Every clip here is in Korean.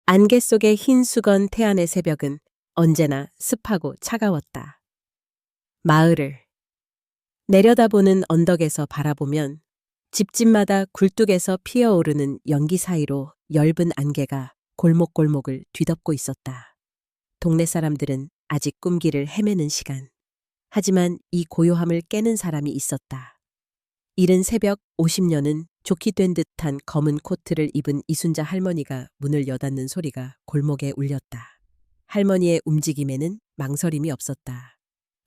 안개 속의 흰 수건 태안의 새벽은 언제나 습하고 차가웠다. 마을을 내려다보는 언덕에서 바라보면 집집마다 굴뚝에서 피어오르는 연기 사이로 엷은 안개가 골목골목을 뒤덮고 있었다. 동네 사람들은 아직 꿈길을 헤매는 시간. 하지만 이 고요함을 깨는 사람이 있었다. 이른 새벽 50년은 좋게 된 듯한 검은 코트를 입은 이순자 할머니가 문을 여닫는 소리가 골목에 울렸다. 할머니의 움직임에는 망설임이 없었다.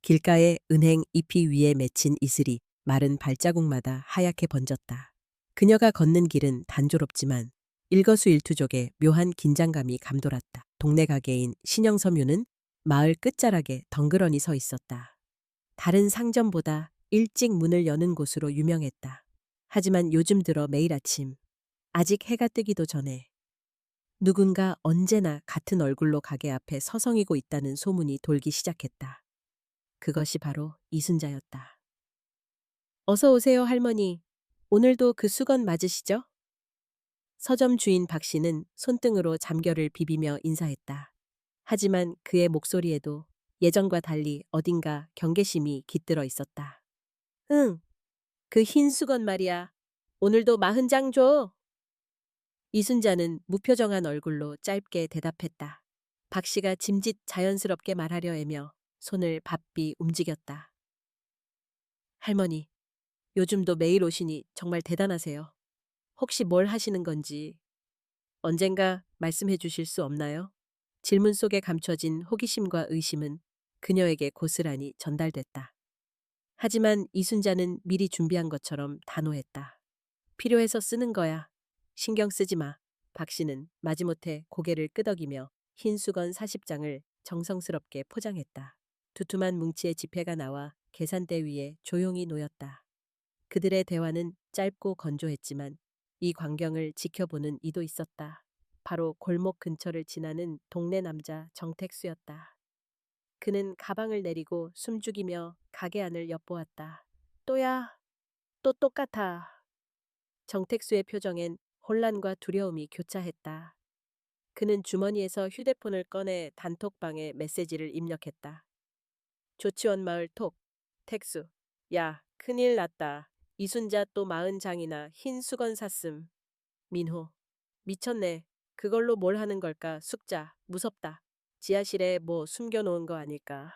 길가에 은행 잎이 위에 맺힌 이슬이 마른 발자국마다 하얗게 번졌다. 그녀가 걷는 길은 단조롭지만 일거수일투족의 묘한 긴장감이 감돌았다. 동네 가게인 신영섬유는 마을 끝자락에 덩그러니 서 있었다. 다른 상점보다 일찍 문을 여는 곳으로 유명했다. 하지만 요즘 들어 매일 아침, 아직 해가 뜨기도 전에 누군가 언제나 같은 얼굴로 가게 앞에 서성이고 있다는 소문이 돌기 시작했다. 그것이 바로 이순자였다. 어서 오세요, 할머니. 오늘도 그 수건 맞으시죠? 서점 주인 박 씨는 손등으로 잠결을 비비며 인사했다. 하지만 그의 목소리에도 예전과 달리 어딘가 경계심이 깃들어 있었다. 응, 그 흰 수건 말이야. 오늘도 40장 줘. 이순자는 무표정한 얼굴로 짧게 대답했다. 박 씨가 짐짓 자연스럽게 말하려 애며 손을 바삐 움직였다. 할머니, 요즘도 매일 오시니 정말 대단하세요. 혹시 뭘 하시는 건지 언젠가 말씀해 주실 수 없나요? 질문 속에 감춰진 호기심과 의심은 그녀에게 고스란히 전달됐다. 하지만 이순자는 미리 준비한 것처럼 단호했다. 필요해서 쓰는 거야. 신경 쓰지 마. 박 씨는 마지못해 고개를 끄덕이며 흰 수건 40장을 정성스럽게 포장했다. 두툼한 뭉치의 지폐가 나와 계산대 위에 조용히 놓였다. 그들의 대화는 짧고 건조했지만 이 광경을 지켜보는 이도 있었다. 바로 골목 근처를 지나는 동네 남자 정택수였다. 그는 가방을 내리고 숨죽이며 가게 안을 엿보았다. 또야, 또 똑같아. 정택수의 표정엔 혼란과 두려움이 교차했다. 그는 주머니에서 휴대폰을 꺼내 단톡방에 메시지를 입력했다. 조치원 마을 톡. 택수. 야, 큰일 났다. 이순자 또 40장이나 흰 수건 샀음. 민호. 미쳤네. 그걸로 뭘 하는 걸까? 숙자. 무섭다. 지하실에 뭐 숨겨놓은 거 아닐까?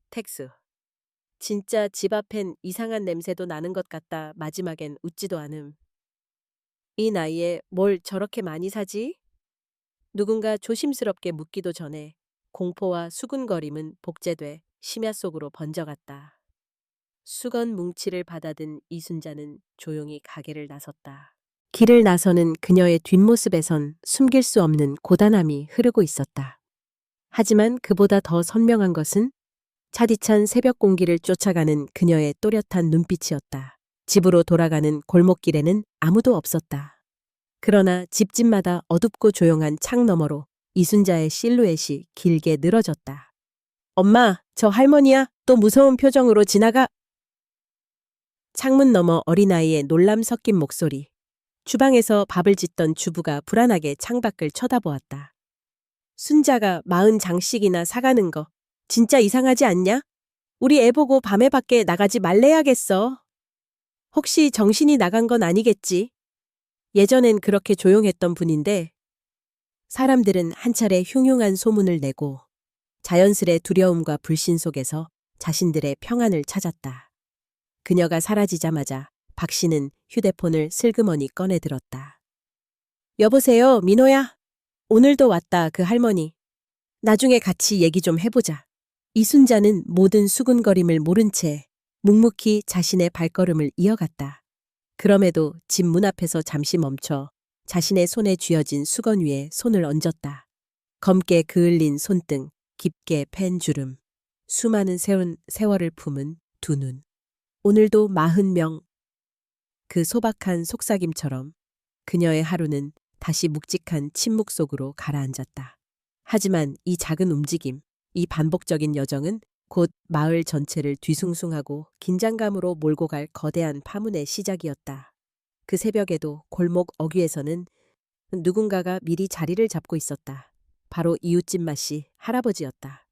택수. 진짜 집 앞엔 이상한 냄새도 나는 것 같다. 마지막엔 웃지도 않음. 이 나이에 뭘 저렇게 많이 사지? 누군가 조심스럽게 묻기도 전에 공포와 수군거림은 복제돼 심야 속으로 번져갔다. 수건 뭉치를 받아든 이순자는 조용히 가게를 나섰다. 길을 나서는 그녀의 뒷모습에선 숨길 수 없는 고단함이 흐르고 있었다. 하지만 그보다 더 선명한 것은 차디찬 새벽 공기를 쫓아가는 그녀의 또렷한 눈빛이었다. 집으로 돌아가는 골목길에는 아무도 없었다. 그러나 집집마다 어둡고 조용한 창 너머로 이순자의 실루엣이 길게 늘어졌다. 엄마, 저 할머니야. 또 무서운 표정으로 지나가. 창문 너머 어린아이의 놀람 섞인 목소리. 주방에서 밥을 짓던 주부가 불안하게 창밖을 쳐다보았다. 순자가 40장씩이나 사가는 거 진짜 이상하지 않냐? 우리 애 보고 밤에 밖에 나가지 말래야겠어. 혹시 정신이 나간 건 아니겠지? 예전엔 그렇게 조용했던 분인데 사람들은 한 차례 흉흉한 소문을 내고 자연스레 두려움과 불신 속에서 자신들의 평안을 찾았다. 그녀가 사라지자마자 박 씨는 휴대폰을 슬그머니 꺼내 들었다. 여보세요, 민호야. 오늘도 왔다, 그 할머니. 나중에 같이 얘기 좀 해보자. 이순자는 모든 수군거림을 모른 채 묵묵히 자신의 발걸음을 이어갔다. 그럼에도 집 문 앞에서 잠시 멈춰 자신의 손에 쥐어진 수건 위에 손을 얹었다. 검게 그을린 손등, 깊게 팬 주름, 수많은 세월을 품은 두 눈. 오늘도 40명. 그 소박한 속삭임처럼 그녀의 하루는 다시 묵직한 침묵 속으로 가라앉았다. 하지만 이 작은 움직임, 이 반복적인 여정은 곧 마을 전체를 뒤숭숭하고 긴장감으로 몰고 갈 거대한 파문의 시작이었다. 그 새벽에도 골목 어귀에서는 누군가가 미리 자리를 잡고 있었다. 바로 이웃집 마씨 할아버지였다.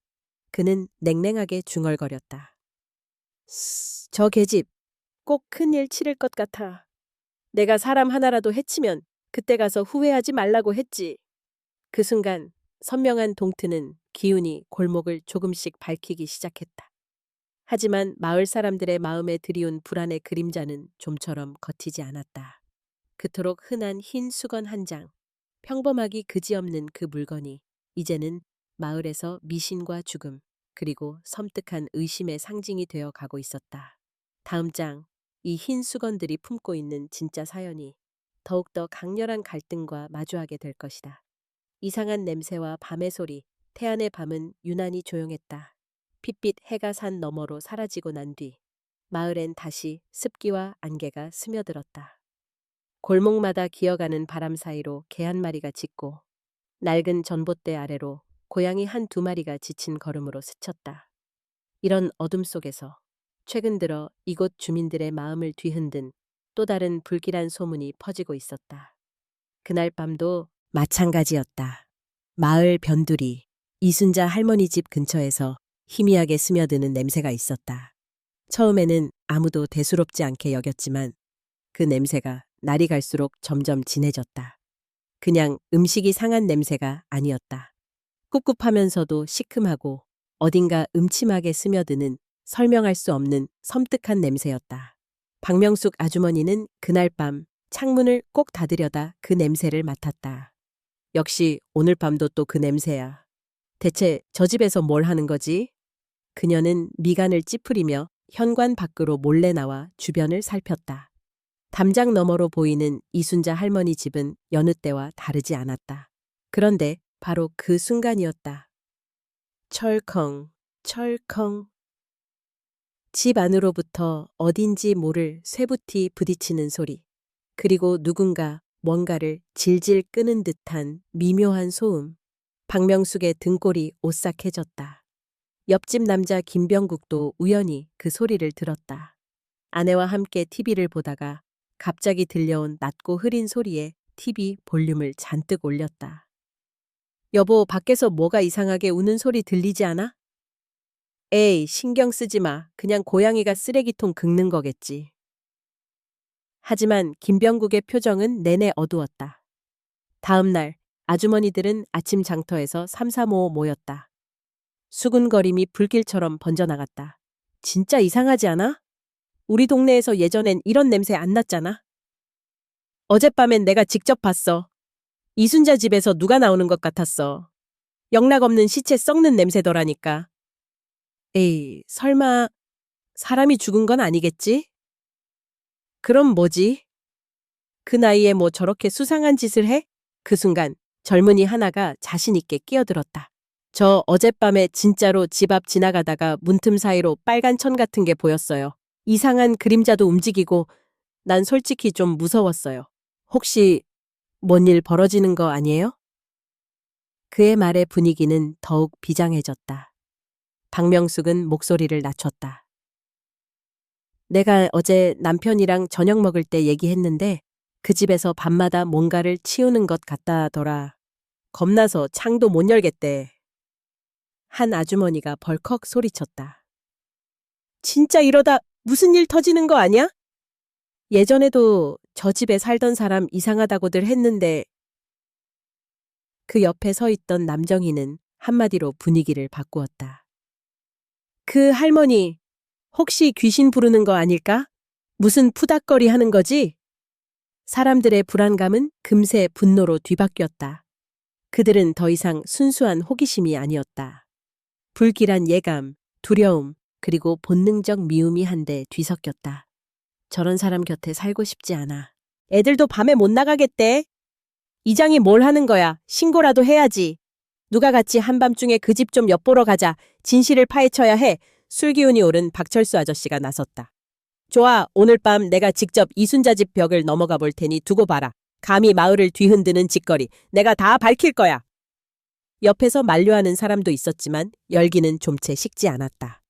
그는 냉랭하게 중얼거렸다. 저 계집 꼭 큰일 치를 것 같아. 내가 사람 하나라도 해치면 그때 가서 후회하지 말라고 했지. 그 순간 선명한 동트는 기운이 골목을 조금씩 밝히기 시작했다. 하지만 마을 사람들의 마음에 들이운 불안의 그림자는 좀처럼 걷히지 않았다. 그토록 흔한 흰 수건 한 장, 평범하기 그지없는 그 물건이 이제는 마을에서 미신과 죽음, 그리고 섬뜩한 의심의 상징이 되어 가고 있었다. 다음 장, 이 흰 수건들이 품고 있는 진짜 사연이 더욱더 강렬한 갈등과 마주하게 될 것이다. 이상한 냄새와 밤의 소리, 태안의 밤은 유난히 조용했다. 핏빛 해가 산 너머로 사라지고 난 뒤 마을엔 다시 습기와 안개가 스며들었다. 골목마다 기어가는 바람 사이로 개 한 마리가 짖고 낡은 전봇대 아래로 고양이 한두 마리가 지친 걸음으로 스쳤다. 이런 어둠 속에서 최근 들어 이곳 주민들의 마음을 뒤흔든 또 다른 불길한 소문이 퍼지고 있었다. 그날 밤도 마찬가지였다. 마을 변두리, 이순자 할머니 집 근처에서 희미하게 스며드는 냄새가 있었다. 처음에는 아무도 대수롭지 않게 여겼지만 그 냄새가 날이 갈수록 점점 진해졌다. 그냥 음식이 상한 냄새가 아니었다. 꿉꿉하면서도 시큼하고 어딘가 음침하게 스며드는 설명할 수 없는 섬뜩한 냄새였다. 박명숙 아주머니는 그날 밤 창문을 꼭 닫으려다 그 냄새를 맡았다. 역시 오늘 밤도 또 그 냄새야. 대체 저 집에서 뭘 하는 거지? 그녀는 미간을 찌푸리며 현관 밖으로 몰래 나와 주변을 살폈다. 담장 너머로 보이는 이순자 할머니 집은 여느 때와 다르지 않았다. 그런데 바로 그 순간이었다. 철컹, 철컹. 집 안으로부터 어딘지 모를 쇠붙이 부딪히는 소리, 그리고 누군가 뭔가를 질질 끄는 듯한 미묘한 소음. 박명숙의 등골이 오싹해졌다. 옆집 남자 김병국도 우연히 그 소리를 들었다. 아내와 함께 TV를 보다가 갑자기 들려온 낮고 흐린 소리에 TV 볼륨을 잔뜩 올렸다. 여보, 밖에서 뭐가 이상하게 우는 소리 들리지 않아? 에이, 신경 쓰지 마. 그냥 고양이가 쓰레기통 긁는 거겠지. 하지만 김병국의 표정은 내내 어두웠다. 다음 날 아주머니들은 아침 장터에서 삼삼오오 모였다. 수군거림이 불길처럼 번져나갔다. 진짜 이상하지 않아? 우리 동네에서 예전엔 이런 냄새 안 났잖아. 어젯밤엔 내가 직접 봤어. 이순자 집에서 누가 나오는 것 같았어. 영락 없는 시체 썩는 냄새더라니까. 에이, 설마 사람이 죽은 건 아니겠지? 그럼 뭐지? 그 나이에 뭐 저렇게 수상한 짓을 해? 그 순간 젊은이 하나가 자신 있게 끼어들었다. 저 어젯밤에 진짜로 집 앞 지나가다가 문틈 사이로 빨간 천 같은 게 보였어요. 이상한 그림자도 움직이고 난 솔직히 좀 무서웠어요. 혹시 뭔 일 벌어지는 거 아니에요? 그의 말에 분위기는 더욱 비장해졌다. 박명숙은 목소리를 낮췄다. 내가 어제 남편이랑 저녁 먹을 때 얘기했는데 그 집에서 밤마다 뭔가를 치우는 것 같다더라. 겁나서 창도 못 열겠대. 한 아주머니가 벌컥 소리쳤다. 진짜 이러다 무슨 일 터지는 거 아니야? 예전에도 저 집에 살던 사람 이상하다고들 했는데. 그 옆에 서 있던 남정희는 한마디로 분위기를 바꾸었다. 그 할머니, 혹시 귀신 부르는 거 아닐까? 무슨 푸닥거리 하는 거지? 사람들의 불안감은 금세 분노로 뒤바뀌었다. 그들은 더 이상 순수한 호기심이 아니었다. 불길한 예감, 두려움, 그리고 본능적 미움이 한데 뒤섞였다. 저런 사람 곁에 살고 싶지 않아. 애들도 밤에 못 나가겠대. 이장이 뭘 하는 거야. 신고라도 해야지. 누가 같이 한밤중에 그 집 좀 엿보러 가자. 진실을 파헤쳐야 해. 술기운이 오른 박철수 아저씨가 나섰다. 좋아, 오늘 밤 내가 직접 이순자 집 벽을 넘어가 볼 테니 두고 봐라. 감히 마을을 뒤흔드는 짓거리. 내가 다 밝힐 거야. 옆에서 만류하는 사람도 있었지만 열기는 좀 채 식지 않았다.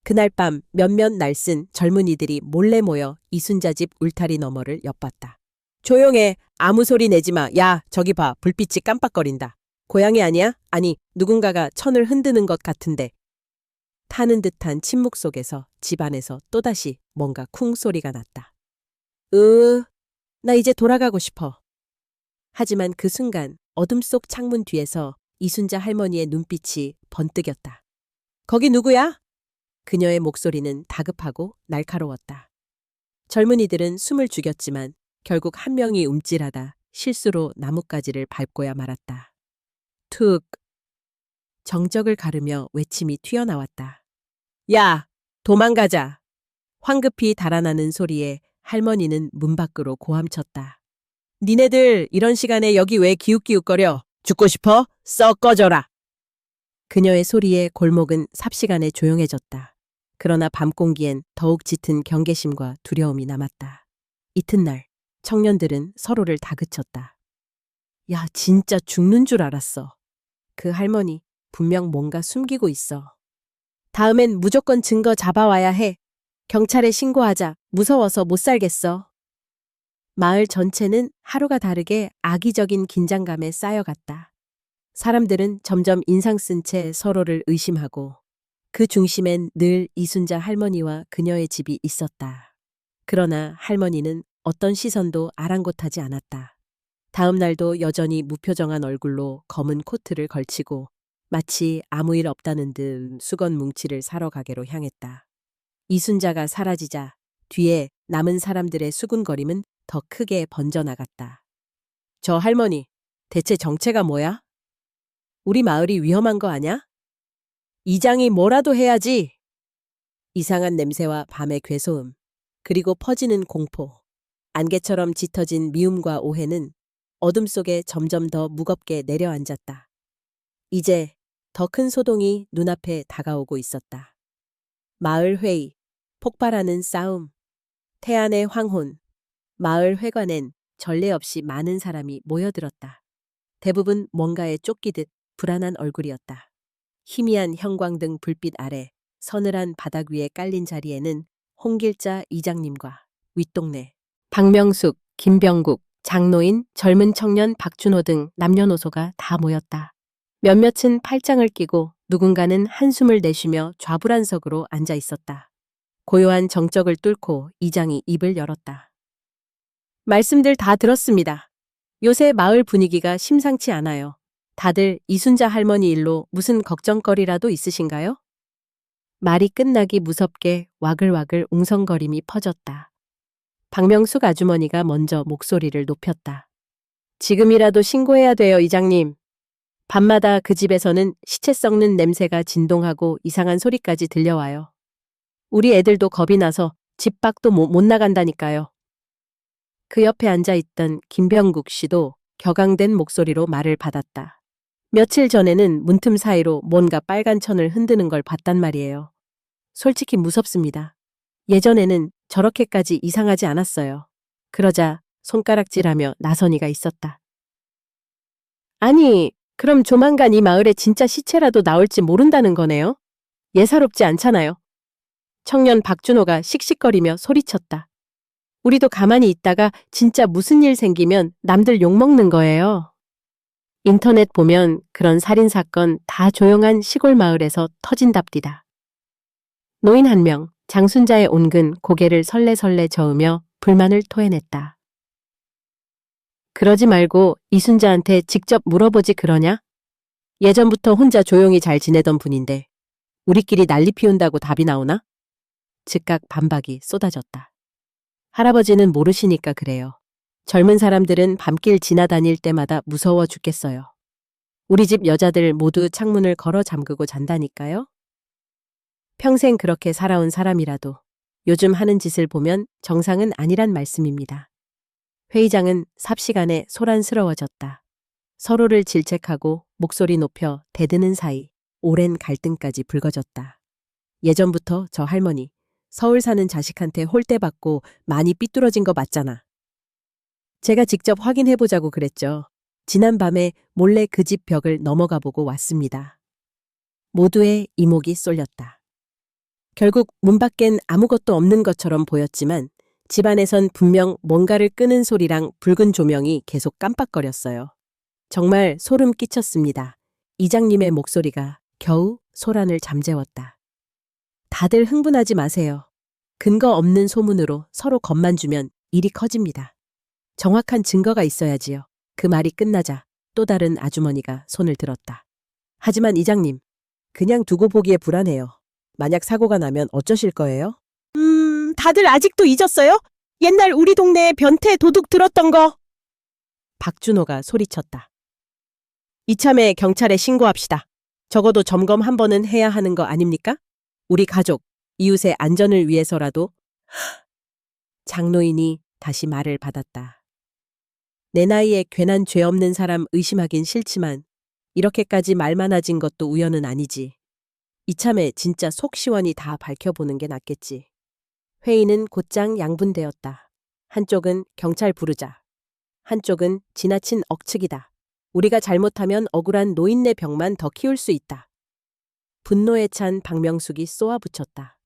그날 밤 몇몇 날쌘 젊은이들이 몰래 모여 이순자 집 울타리 너머를 엿봤다. 조용해. 아무 소리 내지 마. 야, 저기 봐. 불빛이 깜빡거린다. 고양이 아니야? 아니, 누군가가 천을 흔드는 것 같은데. 타는 듯한 침묵 속에서 집 안에서 또다시 뭔가 쿵 소리가 났다. 나 이제 돌아가고 싶어. 하지만 그 순간 어둠 속 창문 뒤에서 이순자 할머니의 눈빛이 번뜩였다. 거기 누구야? 그녀의 목소리는 다급하고 날카로웠다. 젊은이들은 숨을 죽였지만 결국 한 명이 움찔하다 실수로 나뭇가지를 밟고야 말았다. 툭! 정적을 가르며 외침이 튀어나왔다. 야! 도망가자! 황급히 달아나는 소리에 할머니는 문 밖으로 고함쳤다. 니네들 이런 시간에 여기 왜 기웃기웃거려? 죽고 싶어? 썩 꺼져라! 그녀의 소리에 골목은 삽시간에 조용해졌다. 그러나 밤 공기엔 더욱 짙은 경계심과 두려움이 남았다. 이튿날 청년들은 서로를 다그쳤다. 야, 진짜 죽는 줄 알았어. 그 할머니 분명 뭔가 숨기고 있어. 다음엔 무조건 증거 잡아와야 해. 경찰에 신고하자. 무서워서 못 살겠어. 마을 전체는 하루가 다르게 악의적인 긴장감에 쌓여갔다. 사람들은 점점 인상 쓴 채 서로를 의심하고 그 중심엔 늘 이순자 할머니와 그녀의 집이 있었다. 그러나 할머니는 어떤 시선도 아랑곳하지 않았다. 다음 날도 여전히 무표정한 얼굴로 검은 코트를 걸치고 마치 아무 일 없다는 듯 수건 뭉치를 사러 가게로 향했다. 이순자가 사라지자 뒤에 남은 사람들의 수군거림은 더 크게 번져나갔다. 저 할머니, 대체 정체가 뭐야? 우리 마을이 위험한 거 아냐? 이장이 뭐라도 해야지. 이상한 냄새와 밤의 괴소음, 그리고 퍼지는 공포, 안개처럼 짙어진 미움과 오해는 어둠 속에 점점 더 무겁게 내려앉았다. 이제 더 큰 소동이 눈앞에 다가오고 있었다. 마을 회의, 폭발하는 싸움, 태안의 황혼, 마을 회관엔 전례 없이 많은 사람이 모여들었다. 대부분 뭔가에 쫓기듯 불안한 얼굴이었다. 희미한 형광등 불빛 아래 서늘한 바닥 위에 깔린 자리에는 홍길자 이장님과 윗동네 박명숙, 김병국, 장노인, 젊은 청년 박준호 등 남녀노소가 다 모였다. 몇몇은 팔짱을 끼고 누군가는 한숨을 내쉬며 좌불안석으로 앉아 있었다. 고요한 정적을 뚫고 이장이 입을 열었다. 말씀들 다 들었습니다. 요새 마을 분위기가 심상치 않아요. 다들 이순자 할머니 일로 무슨 걱정거리라도 있으신가요? 말이 끝나기 무섭게 와글와글 웅성거림이 퍼졌다. 박명숙 아주머니가 먼저 목소리를 높였다. 지금이라도 신고해야 돼요, 이장님. 밤마다 그 집에서는 시체 썩는 냄새가 진동하고 이상한 소리까지 들려와요. 우리 애들도 겁이 나서 집 밖도 못 나간다니까요. 그 옆에 앉아있던 김병국 씨도 격앙된 목소리로 말을 받았다. 며칠 전에는 문틈 사이로 뭔가 빨간 천을 흔드는 걸 봤단 말이에요. 솔직히 무섭습니다. 예전에는 저렇게까지 이상하지 않았어요. 그러자 손가락질하며 나선이가 있었다. 아니, 그럼 조만간 이 마을에 진짜 시체라도 나올지 모른다는 거네요? 예사롭지 않잖아요. 청년 박준호가 씩씩거리며 소리쳤다. 우리도 가만히 있다가 진짜 무슨 일 생기면 남들 욕먹는 거예요. 인터넷 보면 그런 살인사건 다 조용한 시골 마을에서 터진답디다. 노인 한 명, 장순자의 온근 고개를 설레설레 저으며 불만을 토해냈다. 그러지 말고 이순자한테 직접 물어보지 그러냐? 예전부터 혼자 조용히 잘 지내던 분인데 우리끼리 난리 피운다고 답이 나오나? 즉각 반박이 쏟아졌다. 할아버지는 모르시니까 그래요. 젊은 사람들은 밤길 지나다닐 때마다 무서워 죽겠어요. 우리 집 여자들 모두 창문을 걸어 잠그고 잔다니까요? 평생 그렇게 살아온 사람이라도 요즘 하는 짓을 보면 정상은 아니란 말씀입니다. 회의장은 삽시간에 소란스러워졌다. 서로를 질책하고 목소리 높여 대드는 사이 오랜 갈등까지 불거졌다. 예전부터 저 할머니, 서울 사는 자식한테 홀대받고 많이 삐뚤어진 거 맞잖아. 제가 직접 확인해보자고 그랬죠. 지난밤에 몰래 그 집 벽을 넘어가 보고 왔습니다. 모두의 이목이 쏠렸다. 결국 문 밖엔 아무것도 없는 것처럼 보였지만 집안에선 분명 뭔가를 끄는 소리랑 붉은 조명이 계속 깜빡거렸어요. 정말 소름 끼쳤습니다. 이장님의 목소리가 겨우 소란을 잠재웠다. 다들 흥분하지 마세요. 근거 없는 소문으로 서로 겁만 주면 일이 커집니다. 정확한 증거가 있어야지요. 그 말이 끝나자 또 다른 아주머니가 손을 들었다. 하지만 이장님, 그냥 두고 보기에 불안해요. 만약 사고가 나면 어쩌실 거예요? 다들 아직도 잊었어요? 옛날 우리 동네에 변태 도둑 들었던 거. 박준호가 소리쳤다. 이참에 경찰에 신고합시다. 적어도 점검 한 번은 해야 하는 거 아닙니까? 우리 가족, 이웃의 안전을 위해서라도. 장노인이 다시 말을 받았다. 내 나이에 괜한 죄 없는 사람 의심하긴 싫지만 이렇게까지 말 많아진 것도 우연은 아니지. 이참에 진짜 속 시원히 다 밝혀보는 게 낫겠지. 회의는 곧장 양분되었다. 한쪽은 경찰 부르자. 한쪽은 지나친 억측이다. 우리가 잘못하면 억울한 노인네 병만 더 키울 수 있다. 분노에 찬 박명숙이 쏘아붙였다.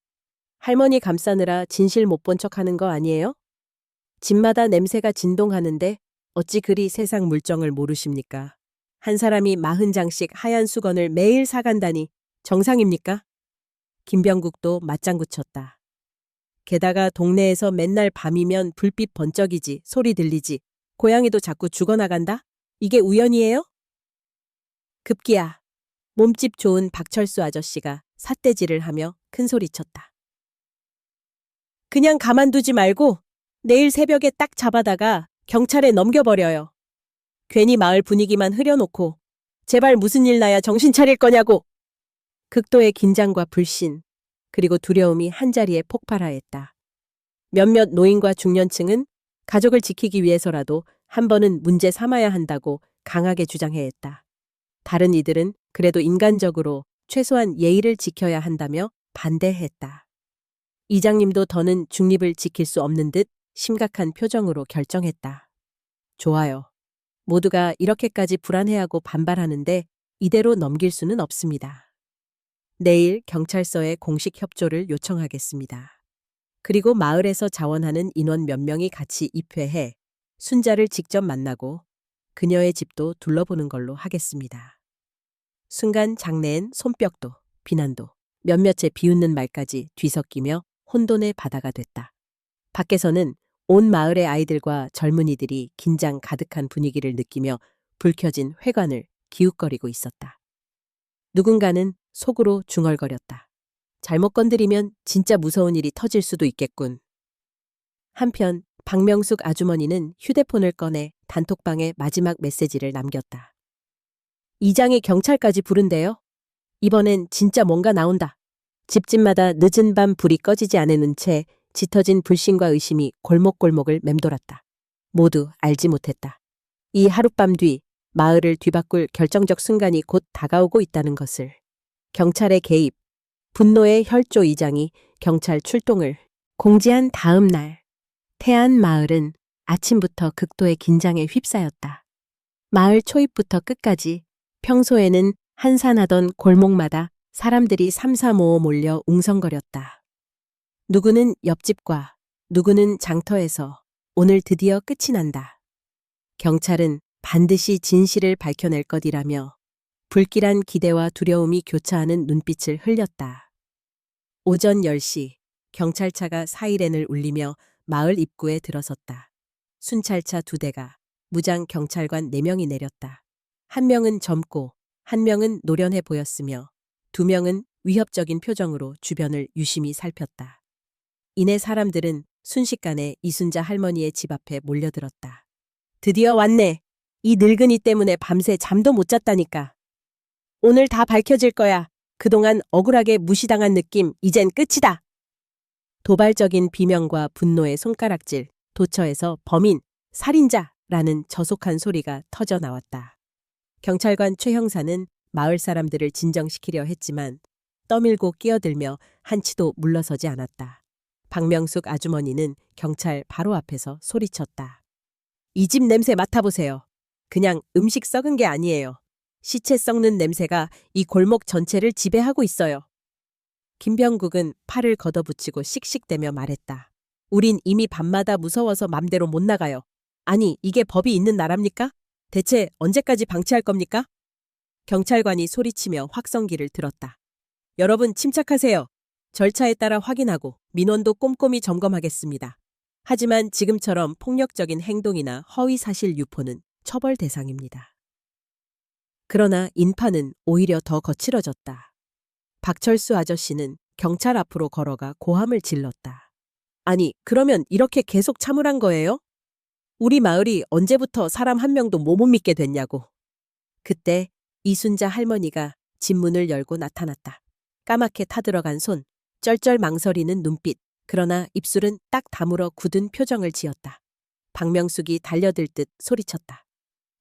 할머니 감싸느라 진실 못 본 척하는 거 아니에요? 집마다 냄새가 진동하는데 어찌 그리 세상 물정을 모르십니까? 한 사람이 40장씩 하얀 수건을 매일 사간다니 정상입니까? 김병국도 맞장구 쳤다. 게다가 동네에서 맨날 밤이면 불빛 번쩍이지, 소리 들리지, 고양이도 자꾸 죽어나간다? 이게 우연이에요? 급기야 몸집 좋은 박철수 아저씨가 삿대질을 하며 큰소리쳤다. 그냥 가만두지 말고 내일 새벽에 딱 잡아다가 경찰에 넘겨버려요. 괜히 마을 분위기만 흐려놓고 제발 무슨 일 나야 정신 차릴 거냐고. 극도의 긴장과 불신, 그리고 두려움이 한자리에 폭발하였다. 몇몇 노인과 중년층은 가족을 지키기 위해서라도 한 번은 문제 삼아야 한다고 강하게 주장해했다. 다른 이들은 그래도 인간적으로 최소한 예의를 지켜야 한다며 반대했다. 이장님도 더는 중립을 지킬 수 없는 듯 심각한 표정으로 결정했다. 좋아요. 모두가 이렇게까지 불안해하고 반발하는데 이대로 넘길 수는 없습니다. 내일 경찰서에 공식 협조를 요청하겠습니다. 그리고 마을에서 자원하는 인원 몇 명이 같이 입회해 순자를 직접 만나고 그녀의 집도 둘러보는 걸로 하겠습니다. 순간 장내엔 손뼉도, 비난도, 몇몇의 비웃는 말까지 뒤섞이며 혼돈의 바다가 됐다. 밖에서는 온 마을의 아이들과 젊은이들이 긴장 가득한 분위기를 느끼며 불 켜진 회관을 기웃거리고 있었다. 누군가는 속으로 중얼거렸다. 잘못 건드리면 진짜 무서운 일이 터질 수도 있겠군. 한편 박명숙 아주머니는 휴대폰을 꺼내 단톡방에 마지막 메시지를 남겼다. 이장이 경찰까지 부른대요. 이번엔 진짜 뭔가 나온다. 집집마다 늦은 밤 불이 꺼지지 않은 채 짙어진 불신과 의심이 골목골목을 맴돌았다. 모두 알지 못했다. 이 하룻밤 뒤 마을을 뒤바꿀 결정적 순간이 곧 다가오고 있다는 것을. 경찰의 개입, 분노의 혈조 이장이 경찰 출동을 공지한 다음 날, 태안 마을은 아침부터 극도의 긴장에 휩싸였다. 마을 초입부터 끝까지 평소에는 한산하던 골목마다 사람들이 삼삼오오 몰려 웅성거렸다. 누구는 옆집과 누구는 장터에서 오늘 드디어 끝이 난다. 경찰은 반드시 진실을 밝혀낼 것이라며 불길한 기대와 두려움이 교차하는 눈빛을 흘렸다. 오전 10시 경찰차가 사이렌을 울리며 마을 입구에 들어섰다. 순찰차 2대가 무장 경찰관 4명이 내렸다. 한 명은 젊고 한 명은 노련해 보였으며 2명은 위협적인 표정으로 주변을 유심히 살폈다. 이내 사람들은 순식간에 이순자 할머니의 집 앞에 몰려들었다. 드디어 왔네. 이 늙은이 때문에 밤새 잠도 못 잤다니까. 오늘 다 밝혀질 거야. 그동안 억울하게 무시당한 느낌 이젠 끝이다. 도발적인 비명과 분노의 손가락질, 도처에서 범인, 살인자라는 저속한 소리가 터져 나왔다. 경찰관 최 형사는 마을 사람들을 진정시키려 했지만 떠밀고 끼어들며 한치도 물러서지 않았다. 박명숙 아주머니는 경찰 바로 앞에서 소리쳤다. 이 집 냄새 맡아보세요. 그냥 음식 썩은 게 아니에요. 시체 썩는 냄새가 이 골목 전체를 지배하고 있어요. 김병국은 팔을 걷어붙이고 씩씩대며 말했다. 우린 이미 밤마다 무서워서 맘대로 못 나가요. 아니, 이게 법이 있는 나라입니까? 대체 언제까지 방치할 겁니까? 경찰관이 소리치며 확성기를 들었다. 여러분 침착하세요. 절차에 따라 확인하고 민원도 꼼꼼히 점검하겠습니다. 하지만 지금처럼 폭력적인 행동이나 허위사실 유포는 처벌 대상입니다. 그러나 인파는 오히려 더 거칠어졌다. 박철수 아저씨는 경찰 앞으로 걸어가 고함을 질렀다. 아니, 그러면 이렇게 계속 참으란 거예요? 우리 마을이 언제부터 사람 한 명도 못 믿게 됐냐고. 그때 이순자 할머니가 집 문을 열고 나타났다. 까맣게 타들어간 손, 쩔쩔 망설이는 눈빛, 그러나 입술은 딱 다물어 굳은 표정을 지었다. 박명숙이 달려들 듯 소리쳤다.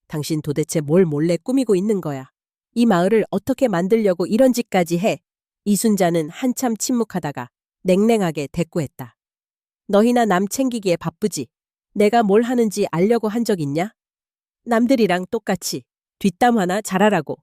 당신 도대체 뭘 몰래 꾸미고 있는 거야? 이 마을을 어떻게 만들려고 이런 짓까지 해? 이순자는 한참 침묵하다가 냉랭하게 대꾸했다. 너희나 남 챙기기에 바쁘지. 내가 뭘 하는지 알려고 한 적 있냐? 남들이랑 똑같이 뒷담 화나 잘하라고.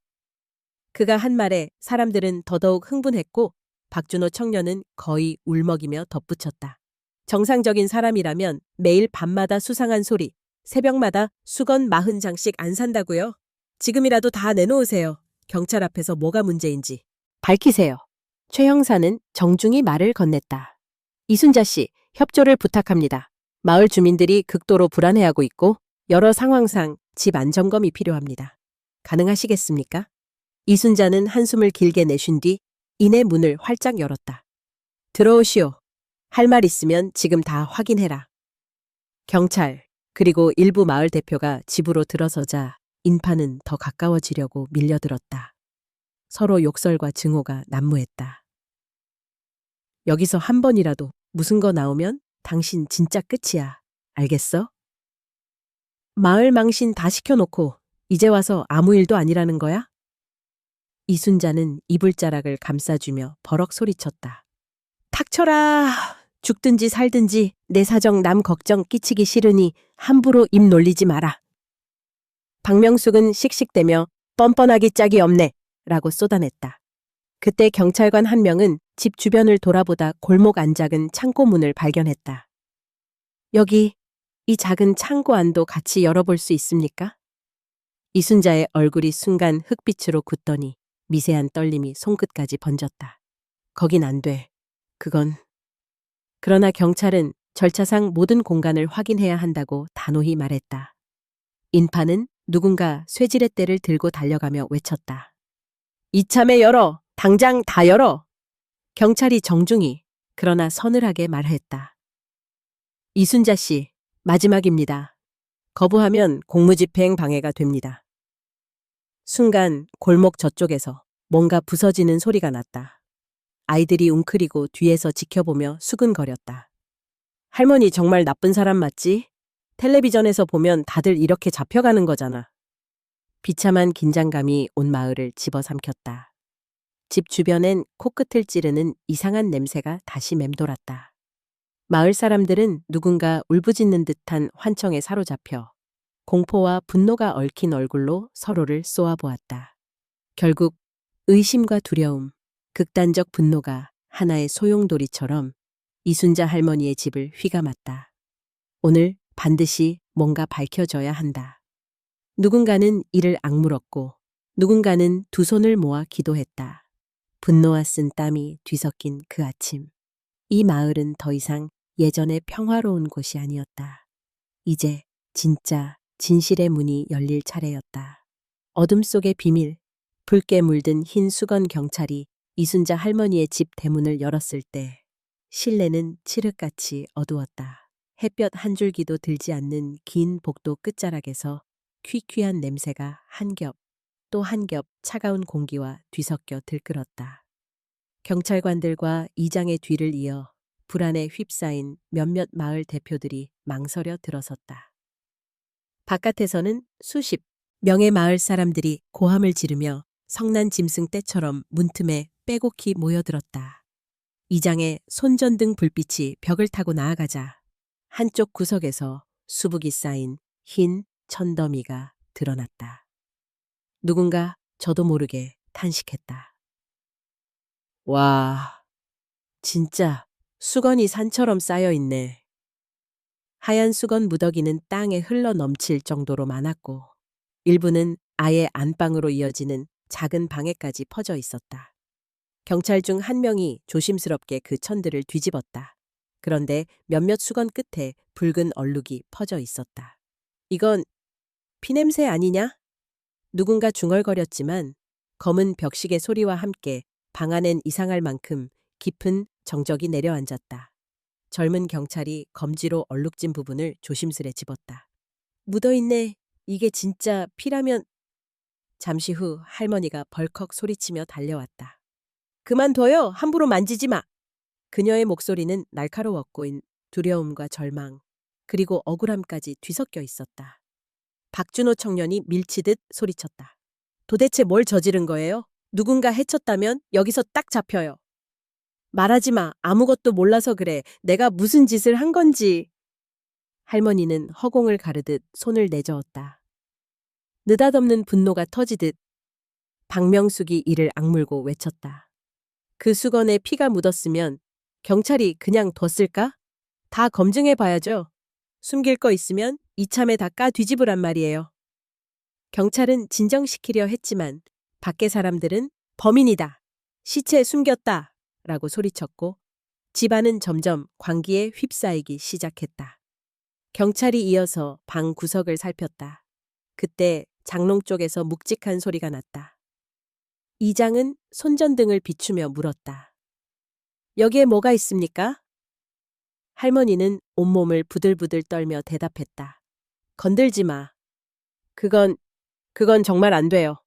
그가 한 말에 사람들은 더더욱 흥분했고 박준호 청년은 거의 울먹이며 덧붙였다. 정상적인 사람이라면 매일 밤마다 수상한 소리, 새벽마다 수건 40장씩 안 산다고요? 지금이라도 다 내놓으세요. 경찰 앞에서 뭐가 문제인지. 밝히세요. 최 형사는 정중히 말을 건넸다. 이순자 씨, 협조를 부탁합니다. 마을 주민들이 극도로 불안해하고 있고 여러 상황상 집 안점검이 필요합니다. 가능하시겠습니까? 이순자는 한숨을 길게 내쉰 뒤 이내 문을 활짝 열었다. 들어오시오. 할 말 있으면 지금 다 확인해라. 경찰, 그리고 일부 마을 대표가 집으로 들어서자 인파는 더 가까워지려고 밀려들었다. 서로 욕설과 증오가 난무했다. 여기서 한 번이라도 무슨 거 나오면 당신 진짜 끝이야. 알겠어? 마을 망신 다 시켜놓고 이제 와서 아무 일도 아니라는 거야? 이순자는 이불자락을 감싸주며 버럭 소리쳤다. 닥쳐라. 죽든지 살든지 내 사정 남 걱정 끼치기 싫으니 함부로 입 놀리지 마라. 박명숙은 씩씩대며 뻔뻔하기 짝이 없네 라고 쏟아냈다. 그때 경찰관 한 명은 집 주변을 돌아보다 골목 안작은 창고 문을 발견했다. 여기 이 작은 창고 안도 같이 열어볼 수 있습니까? 이순자의 얼굴이 순간 흑빛으로 굳더니 미세한 떨림이 손끝까지 번졌다. 거긴 안 돼. 그건. 그러나 경찰은 절차상 모든 공간을 확인해야 한다고 단호히 말했다. 인파는 누군가 쇠지렛대를 들고 달려가며 외쳤다. 이참에 열어! 당장 다 열어! 경찰이 정중히 그러나 서늘하게 말했다. 이순자 씨, 마지막입니다. 거부하면 공무집행 방해가 됩니다. 순간 골목 저쪽에서 뭔가 부서지는 소리가 났다. 아이들이 웅크리고 뒤에서 지켜보며 수근거렸다. 할머니 정말 나쁜 사람 맞지? 텔레비전에서 보면 다들 이렇게 잡혀가는 거잖아. 비참한 긴장감이 온 마을을 집어삼켰다. 집 주변엔 코끝을 찌르는 이상한 냄새가 다시 맴돌았다. 마을 사람들은 누군가 울부짖는 듯한 환청에 사로잡혀 공포와 분노가 얽힌 얼굴로 서로를 쏘아보았다. 결국 의심과 두려움, 극단적 분노가 하나의 소용돌이처럼 이순자 할머니의 집을 휘감았다. 오늘 반드시 뭔가 밝혀져야 한다. 누군가는 이를 악물었고 누군가는 두 손을 모아 기도했다. 분노와 쓴 땀이 뒤섞인 그 아침. 이 마을은 더 이상 예전의 평화로운 곳이 아니었다. 이제 진짜 진실의 문이 열릴 차례였다. 어둠 속의 비밀, 붉게 물든 흰 수건 경찰이 이순자 할머니의 집 대문을 열었을 때 실내는 칠흑같이 어두웠다. 햇볕 한 줄기도 들지 않는 긴 복도 끝자락에서 퀴퀴한 냄새가 한 겹, 또 한 겹 차가운 공기와 뒤섞여 들끓었다. 경찰관들과 이장의 뒤를 이어 불안에 휩싸인 몇몇 마을 대표들이 망설여 들어섰다. 바깥에서는 수십 명의 마을 사람들이 고함을 지르며 성난 짐승 떼처럼 문틈에 빼곡히 모여들었다. 이장의 손전등 불빛이 벽을 타고 나아가자 한쪽 구석에서 수북이 쌓인 흰 천더미가 드러났다. 누군가 저도 모르게 탄식했다. 와, 진짜 수건이 산처럼 쌓여있네. 하얀 수건 무더기는 땅에 흘러 넘칠 정도로 많았고 일부는 아예 안방으로 이어지는 작은 방에까지 퍼져 있었다. 경찰 중 한 명이 조심스럽게 그 천들을 뒤집었다. 그런데 몇몇 수건 끝에 붉은 얼룩이 퍼져 있었다. 이건 피냄새 아니냐? 누군가 중얼거렸지만 검은 벽시계 소리와 함께 방 안엔 이상할 만큼 깊은 정적이 내려앉았다. 젊은 경찰이 검지로 얼룩진 부분을 조심스레 집었다. 묻어있네. 이게 진짜 피라면. 잠시 후 할머니가 벌컥 소리치며 달려왔다. 그만둬요. 함부로 만지지 마. 그녀의 목소리는 날카로웠고 두려움과 절망, 그리고 억울함까지 뒤섞여 있었다. 박준호 청년이 밀치듯 소리쳤다. 도대체 뭘 저지른 거예요? 누군가 해쳤다면 여기서 딱 잡혀요. 말하지 마. 아무것도 몰라서 그래. 내가 무슨 짓을 한 건지. 할머니는 허공을 가르듯 손을 내저었다. 느닷없는 분노가 터지듯 박명숙이 이를 악물고 외쳤다. 그 수건에 피가 묻었으면 경찰이 그냥 뒀을까? 다 검증해 봐야죠. 숨길 거 있으면 이참에 다 까 뒤집으란 말이에요. 경찰은 진정시키려 했지만 밖의 사람들은 범인이다. 시체 숨겼다. 라고 소리쳤고 집안은 점점 광기에 휩싸이기 시작했다. 경찰이 이어서 방 구석을 살폈다. 그때 장롱 쪽에서 묵직한 소리가 났다. 이장은 손전등을 비추며 물었다. 여기에 뭐가 있습니까? 할머니는 온몸을 부들부들 떨며 대답했다. 건들지 마. 그건 정말 안 돼요.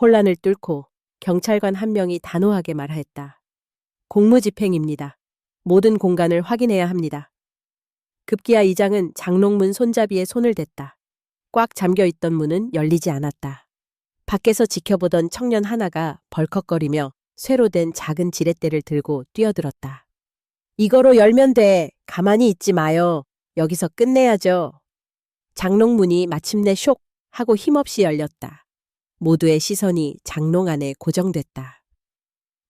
혼란을 뚫고 경찰관 한 명이 단호하게 말했다. 공무집행입니다. 모든 공간을 확인해야 합니다. 급기야 이장은 장롱문 손잡이에 손을 댔다. 꽉 잠겨있던 문은 열리지 않았다. 밖에서 지켜보던 청년 하나가 벌컥거리며 쇠로 된 작은 지렛대를 들고 뛰어들었다. 이거로 열면 돼. 가만히 있지 마요. 여기서 끝내야죠. 장롱문이 마침내 쇽 하고 힘없이 열렸다. 모두의 시선이 장롱 안에 고정됐다.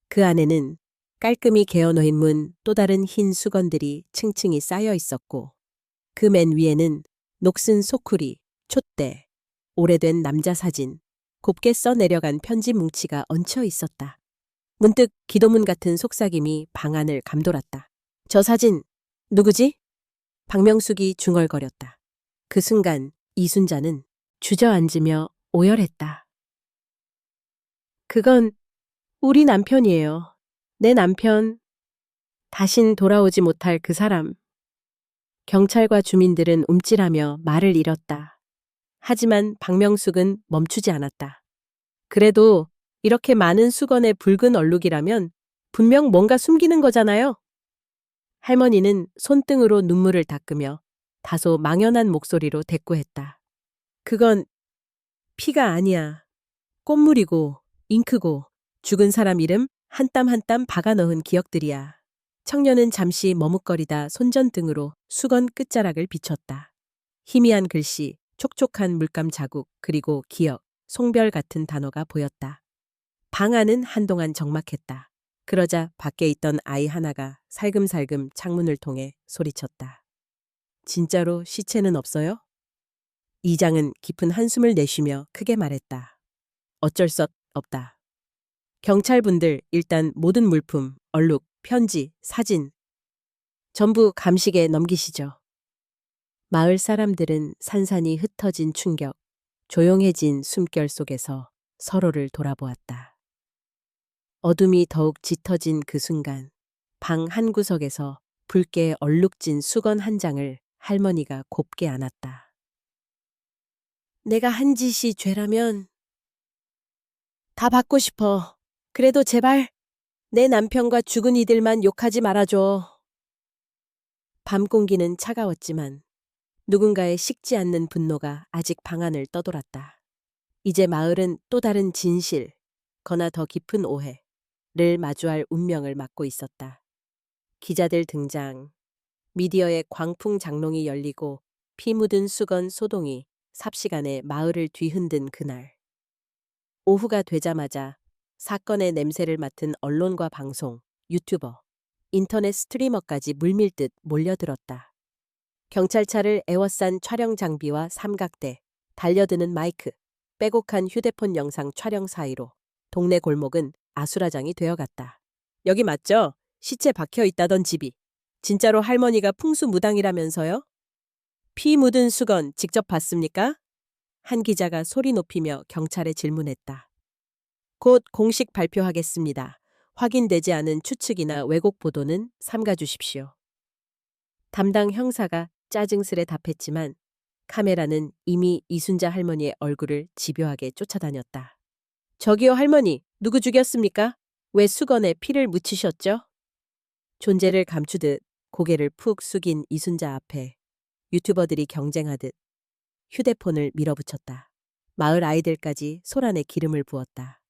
그 안에는 깔끔히 개어놓인 문 또 다른 흰 수건들이 층층이 쌓여 있었고 그 맨 위에는 녹슨 소쿠리, 촛대, 오래된 남자 사진, 곱게 써내려간 편지 뭉치가 얹혀 있었다. 문득 기도문 같은 속삭임이 방 안을 감돌았다. 저 사진 누구지? 박명숙이 중얼거렸다. 그 순간 이순자는 주저앉으며 오열했다. 그건 우리 남편이에요. 내 남편. 다신 돌아오지 못할 그 사람. 경찰과 주민들은 움찔하며 말을 잃었다. 하지만 박명숙은 멈추지 않았다. 그래도 이렇게 많은 수건의 붉은 얼룩이라면 분명 뭔가 숨기는 거잖아요. 할머니는 손등으로 눈물을 닦으며 다소 망연한 목소리로 대꾸했다. 그건 피가 아니야. 꽃물이고 잉크고 죽은 사람 이름 한 땀 한 땀 박아 넣은 기억들이야. 청년은 잠시 머뭇거리다 손전등으로 수건 끝자락을 비췄다. 희미한 글씨, 촉촉한 물감 자국, 그리고 기억, 송별 같은 단어가 보였다. 방 안은 한동안 적막했다. 그러자 밖에 있던 아이 하나가 살금살금 창문을 통해 소리쳤다. 진짜로 시체는 없어요? 이장은 깊은 한숨을 내쉬며 크게 말했다. 어쩔 수 없다. 경찰분들 일단 모든 물품, 얼룩, 편지, 사진 전부 감식에 넘기시죠. 마을 사람들은 산산이 흩어진 충격, 조용해진 숨결 속에서 서로를 돌아보았다. 어둠이 더욱 짙어진 그 순간 방 한 구석에서 붉게 얼룩진 수건 한 장을 할머니가 곱게 안았다. 내가 한 짓이 죄라면 다 받고 싶어. 그래도 제발 내 남편과 죽은 이들만 욕하지 말아줘. 밤 공기는 차가웠지만 누군가의 식지 않는 분노가 아직 방 안을 떠돌았다. 이제 마을은 또 다른 진실, 거나 더 깊은 오해를 마주할 운명을 맞고 있었다. 기자들 등장, 미디어의 광풍 장롱이 열리고 피 묻은 수건 소동이 삽시간에 마을을 뒤흔든 그날. 오후가 되자마자 사건의 냄새를 맡은 언론과 방송, 유튜버, 인터넷 스트리머까지 물밀듯 몰려들었다. 경찰차를 에워싼 촬영 장비와 삼각대, 달려드는 마이크, 빼곡한 휴대폰 영상 촬영 사이로 동네 골목은 아수라장이 되어갔다. 여기 맞죠? 시체 박혀 있다던 집이. 진짜로 할머니가 풍수무당이라면서요? 피 묻은 수건 직접 봤습니까? 한 기자가 소리 높이며 경찰에 질문했다. 곧 공식 발표하겠습니다. 확인되지 않은 추측이나 왜곡 보도는 삼가 주십시오. 담당 형사가 짜증스레 답했지만 카메라는 이미 이순자 할머니의 얼굴을 집요하게 쫓아다녔다. 저기요 할머니, 누구 죽였습니까? 왜 수건에 피를 묻히셨죠? 존재를 감추듯 고개를 푹 숙인 이순자 앞에 유튜버들이 경쟁하듯 휴대폰을 밀어붙였다. 마을 아이들까지 소란에 기름을 부었다.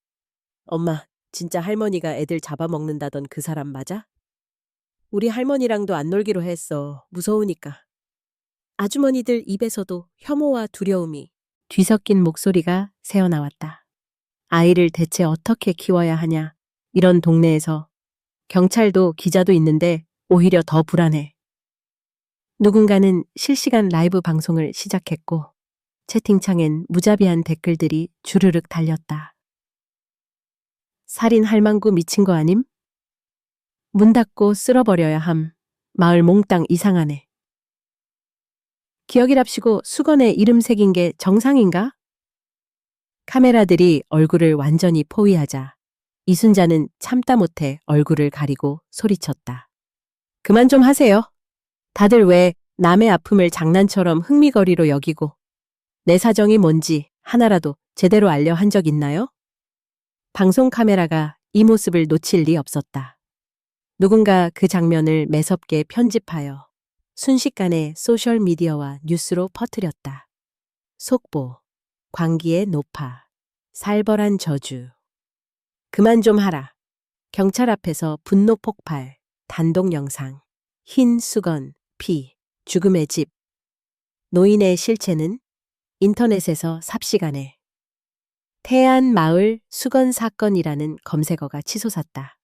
엄마, 진짜 할머니가 애들 잡아먹는다던 그 사람 맞아? 우리 할머니랑도 안 놀기로 했어. 무서우니까. 아주머니들 입에서도 혐오와 두려움이 뒤섞인 목소리가 새어나왔다. 아이를 대체 어떻게 키워야 하냐. 이런 동네에서 경찰도 기자도 있는데 오히려 더 불안해. 누군가는 실시간 라이브 방송을 시작했고 채팅창엔 무자비한 댓글들이 주르륵 달렸다. 살인 할망구 미친 거 아님? 문 닫고 쓸어버려야 함. 마을 몽땅 이상하네. 기억이랍시고 수건에 이름 새긴 게 정상인가? 카메라들이 얼굴을 완전히 포위하자 이순자는 참다 못해 얼굴을 가리고 소리쳤다. 그만 좀 하세요. 다들 왜 남의 아픔을 장난처럼 흥미거리로 여기고 내 사정이 뭔지 하나라도 제대로 알려 한 적 있나요? 방송 카메라가 이 모습을 놓칠 리 없었다. 누군가 그 장면을 매섭게 편집하여 순식간에 소셜미디어와 뉴스로 퍼뜨렸다. 속보, 광기의 노파, 살벌한 저주. 그만 좀 하라. 경찰 앞에서 분노 폭발, 단독 영상, 흰 수건, 피, 죽음의 집. 노인의 실체는 인터넷에서 삽시간에 태안 마을 수건 사건이라는 검색어가 치솟았다.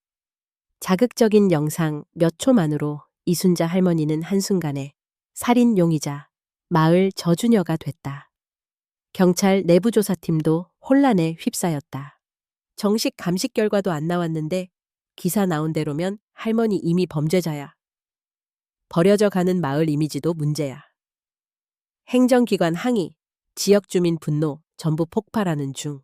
자극적인 영상 몇 초만으로 이순자 할머니는 한순간에 살인 용의자, 마을 저주녀가 됐다. 경찰 내부조사팀도 혼란에 휩싸였다. 정식 감식 결과도 안 나왔는데 기사 나온 대로면 할머니 이미 범죄자야. 버려져 가는 마을 이미지도 문제야. 행정기관 항의, 지역 주민 분노 전부 폭발하는 중.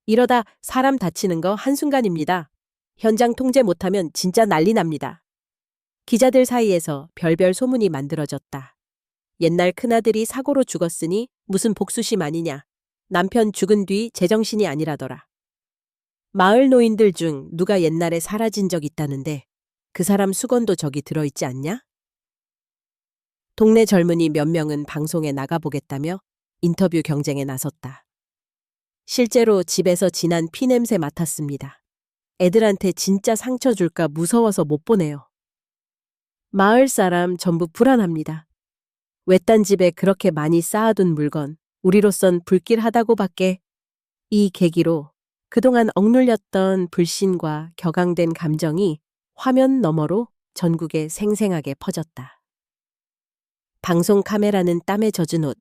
이러다 사람 다치는 거 한순간입니다. 현장 통제 못하면 진짜 난리 납니다. 기자들 사이에서 별별 소문이 만들어졌다. 옛날 큰아들이 사고로 죽었으니 무슨 복수심 아니냐. 남편 죽은 뒤 제정신이 아니라더라. 마을 노인들 중 누가 옛날에 사라진 적 있다는데 그 사람 수건도 저기 들어있지 않냐? 동네 젊은이 몇 명은 방송에 나가보겠다며 인터뷰 경쟁에 나섰다. 실제로 집에서 진한 피냄새 맡았습니다. 애들한테 진짜 상처 줄까 무서워서 못 보내요. 마을 사람 전부 불안합니다. 외딴 집에 그렇게 많이 쌓아둔 물건, 우리로선 불길하다고밖에. 이 계기로 그동안 억눌렸던 불신과 격앙된 감정이 화면 너머로 전국에 생생하게 퍼졌다. 방송 카메라는 땀에 젖은 옷,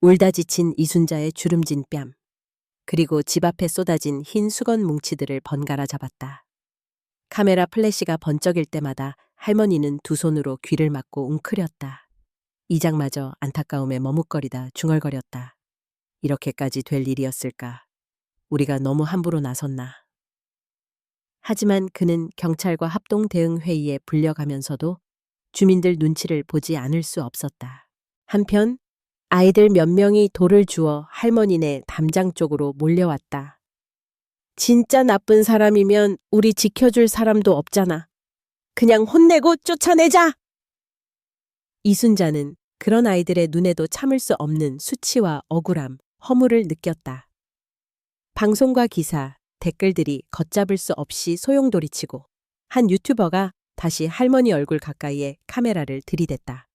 울다 지친 이순자의 주름진 뺨, 그리고 집 앞에 쏟아진 흰 수건 뭉치들을 번갈아 잡았다. 카메라 플래시가 번쩍일 때마다 할머니는 두 손으로 귀를 막고 웅크렸다. 이장마저 안타까움에 머뭇거리다 중얼거렸다. 이렇게까지 될 일이었을까? 우리가 너무 함부로 나섰나? 하지만 그는 경찰과 합동대응회의에 불려가면서도 주민들 눈치를 보지 않을 수 없었다. 한편 아이들 몇 명이 돌을 주워 할머니네 담장 쪽으로 몰려왔다. 진짜 나쁜 사람이면 우리 지켜줄 사람도 없잖아. 그냥 혼내고 쫓아내자! 이순자는 그런 아이들의 눈에도 참을 수 없는 수치와 억울함, 허물을 느꼈다. 방송과 기사, 댓글들이 걷잡을 수 없이 소용돌이치고 한 유튜버가 다시 할머니 얼굴 가까이에 카메라를 들이댔다.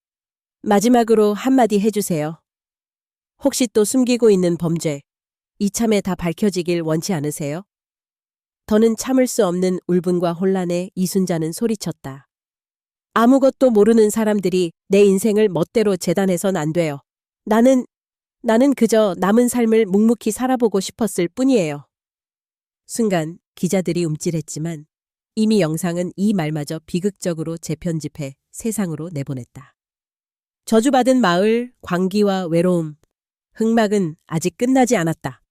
마지막으로 한마디 해주세요. 혹시 또 숨기고 있는 범죄, 이참에 다 밝혀지길 원치 않으세요? 더는 참을 수 없는 울분과 혼란에 이순자는 소리쳤다. 아무것도 모르는 사람들이 내 인생을 멋대로 재단해선 안 돼요. 나는 그저 남은 삶을 묵묵히 살아보고 싶었을 뿐이에요. 순간 기자들이 움찔했지만 이미 영상은 이 말마저 비극적으로 재편집해 세상으로 내보냈다. 저주받은 마을, 광기와 외로움, 흑막은 아직 끝나지 않았다.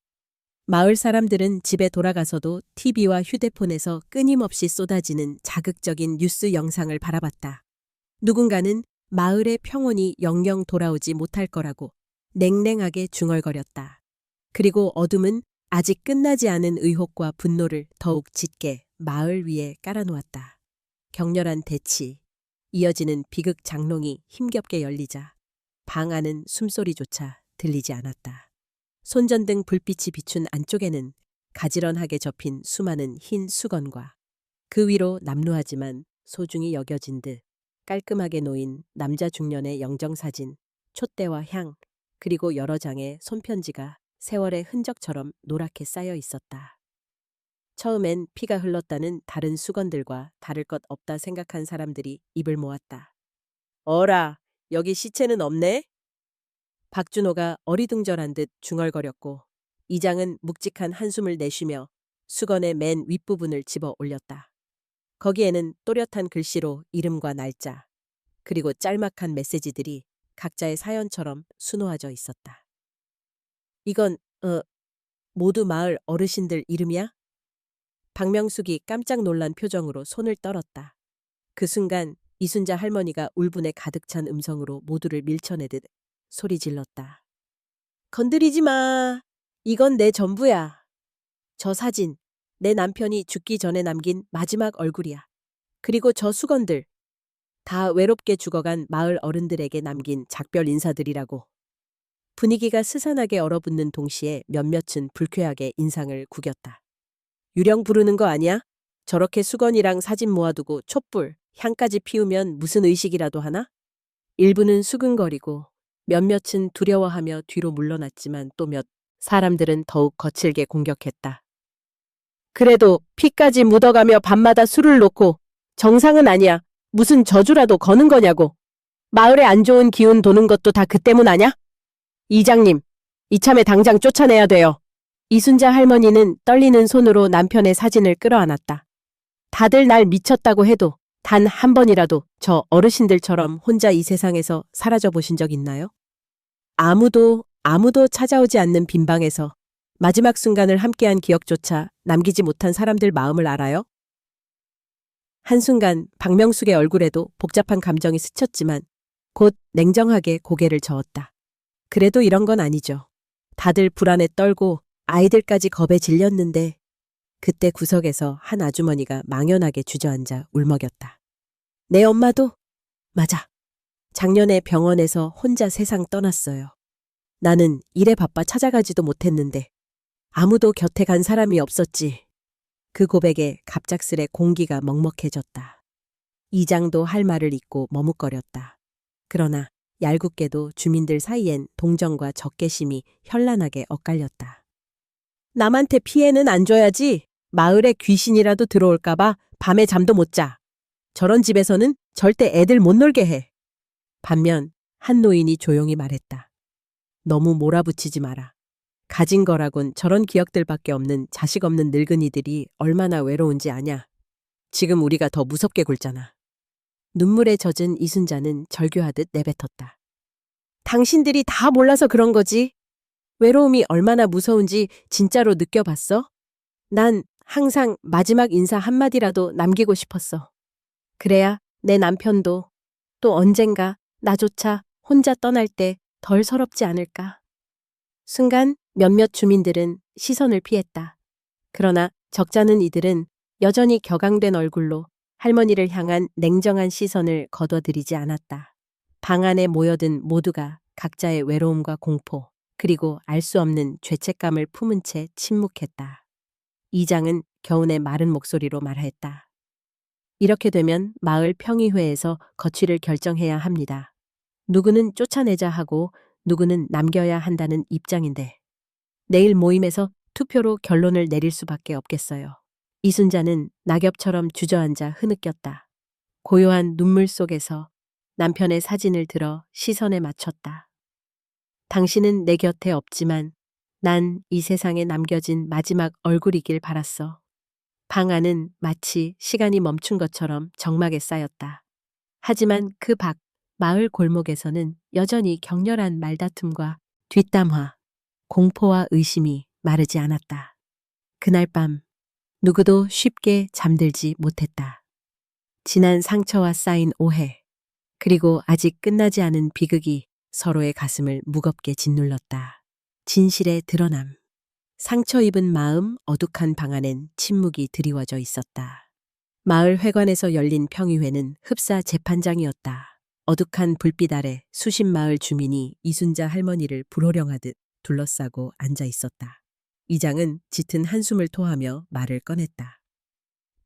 마을 사람들은 집에 돌아가서도 TV와 휴대폰에서 끊임없이 쏟아지는 자극적인 뉴스 영상을 바라봤다. 누군가는 마을의 평온이 영영 돌아오지 못할 거라고 냉랭하게 중얼거렸다. 그리고 어둠은 아직 끝나지 않은 의혹과 분노를 더욱 짙게 마을 위에 깔아놓았다. 격렬한 대치, 이어지는 비극 장롱이 힘겹게 열리자 방 안은 숨소리조차 들리지 않았다. 손전등 불빛이 비춘 안쪽에는 가지런하게 접힌 수많은 흰 수건과 그 위로 남루하지만 소중히 여겨진 듯 깔끔하게 놓인 남자 중년의 영정사진, 촛대와 향, 그리고 여러 장의 손편지가 세월의 흔적처럼 노랗게 쌓여 있었다. 처음엔 피가 흘렀다는 다른 수건들과 다를 것 없다 생각한 사람들이 입을 모았다. 어라, 여기 시체는 없네? 박준호가 어리둥절한 듯 중얼거렸고 이장은 묵직한 한숨을 내쉬며 수건의 맨 윗부분을 집어 올렸다. 거기에는 또렷한 글씨로 이름과 날짜, 그리고 짤막한 메시지들이 각자의 사연처럼 수놓아져 있었다. 이건 모두 마을 어르신들 이름이야? 박명숙이 깜짝 놀란 표정으로 손을 떨었다. 그 순간 이순자 할머니가 울분에 가득 찬 음성으로 모두를 밀쳐내듯 소리 질렀다. 건드리지 마. 이건 내 전부야. 저 사진, 내 남편이 죽기 전에 남긴 마지막 얼굴이야. 그리고 저 수건들, 다 외롭게 죽어간 마을 어른들에게 남긴 작별 인사들이라고. 분위기가 스산하게 얼어붙는 동시에 몇몇은 불쾌하게 인상을 구겼다. 유령 부르는 거 아니야? 저렇게 수건이랑 사진 모아두고 촛불, 향까지 피우면 무슨 의식이라도 하나? 일부는 수근거리고 몇몇은 두려워하며 뒤로 물러났지만 또 몇 사람들은 더욱 거칠게 공격했다. 그래도 피까지 묻어가며 밤마다 술을 놓고 정상은 아니야. 무슨 저주라도 거는 거냐고. 마을에 안 좋은 기운 도는 것도 다 그 때문 아냐? 이장님, 이참에 당장 쫓아내야 돼요. 이순자 할머니는 떨리는 손으로 남편의 사진을 끌어안았다. 다들 날 미쳤다고 해도 단 한 번이라도 저 어르신들처럼 혼자 이 세상에서 사라져 보신 적 있나요? 아무도 찾아오지 않는 빈방에서 마지막 순간을 함께한 기억조차 남기지 못한 사람들 마음을 알아요? 한순간 박명숙의 얼굴에도 복잡한 감정이 스쳤지만 곧 냉정하게 고개를 저었다. 그래도 이런 건 아니죠. 다들 불안에 떨고 아이들까지 겁에 질렸는데 그때 구석에서 한 아주머니가 망연하게 주저앉아 울먹였다. 내 엄마도? 맞아. 작년에 병원에서 혼자 세상 떠났어요. 나는 일에 바빠 찾아가지도 못했는데 아무도 곁에 간 사람이 없었지. 그 고백에 갑작스레 공기가 먹먹해졌다. 이장도 할 말을 잇고 머뭇거렸다. 그러나 얄궂게도 주민들 사이엔 동정과 적개심이 현란하게 엇갈렸다. 남한테 피해는 안 줘야지. 마을에 귀신이라도 들어올까봐 밤에 잠도 못 자. 저런 집에서는 절대 애들 못 놀게 해. 반면 한 노인이 조용히 말했다. 너무 몰아붙이지 마라. 가진 거라곤 저런 기억들밖에 없는 자식 없는 늙은이들이 얼마나 외로운지 아냐. 지금 우리가 더 무섭게 굴잖아. 눈물에 젖은 이순자는 절규하듯 내뱉었다. 당신들이 다 몰라서 그런 거지. 외로움이 얼마나 무서운지 진짜로 느껴봤어? 난 항상 마지막 인사 한마디라도 남기고 싶었어. 그래야 내 남편도 또 언젠가 나조차 혼자 떠날 때 덜 서럽지 않을까. 순간 몇몇 주민들은 시선을 피했다. 그러나 적잖은 이들은 여전히 격앙된 얼굴로 할머니를 향한 냉정한 시선을 거둬들이지 않았다. 방 안에 모여든 모두가 각자의 외로움과 공포, 그리고 알 수 없는 죄책감을 품은 채 침묵했다. 이장은 겨우내 마른 목소리로 말했다. 이렇게 되면 마을 평의회에서 거취를 결정해야 합니다. 누구는 쫓아내자 하고 누구는 남겨야 한다는 입장인데 내일 모임에서 투표로 결론을 내릴 수밖에 없겠어요. 이순자는 낙엽처럼 주저앉아 흐느꼈다. 고요한 눈물 속에서 남편의 사진을 들어 시선에 맞췄다. 당신은 내 곁에 없지만 난 이 세상에 남겨진 마지막 얼굴이길 바랐어. 방 안은 마치 시간이 멈춘 것처럼 적막에 쌓였다. 하지만 그 밖 마을 골목에서는 여전히 격렬한 말다툼과 뒷담화, 공포와 의심이 마르지 않았다. 그날 밤 누구도 쉽게 잠들지 못했다. 지난 상처와 쌓인 오해, 그리고 아직 끝나지 않은 비극이 서로의 가슴을 무겁게 짓눌렀다. 진실의 드러남. 상처 입은 마음, 어둑한 방 안엔 침묵이 드리워져 있었다. 마을 회관에서 열린 평의회는 흡사 재판장이었다. 어둑한 불빛 아래 수십 마을 주민이 이순자 할머니를 불호령하듯 둘러싸고 앉아 있었다. 이장은 짙은 한숨을 토하며 말을 꺼냈다.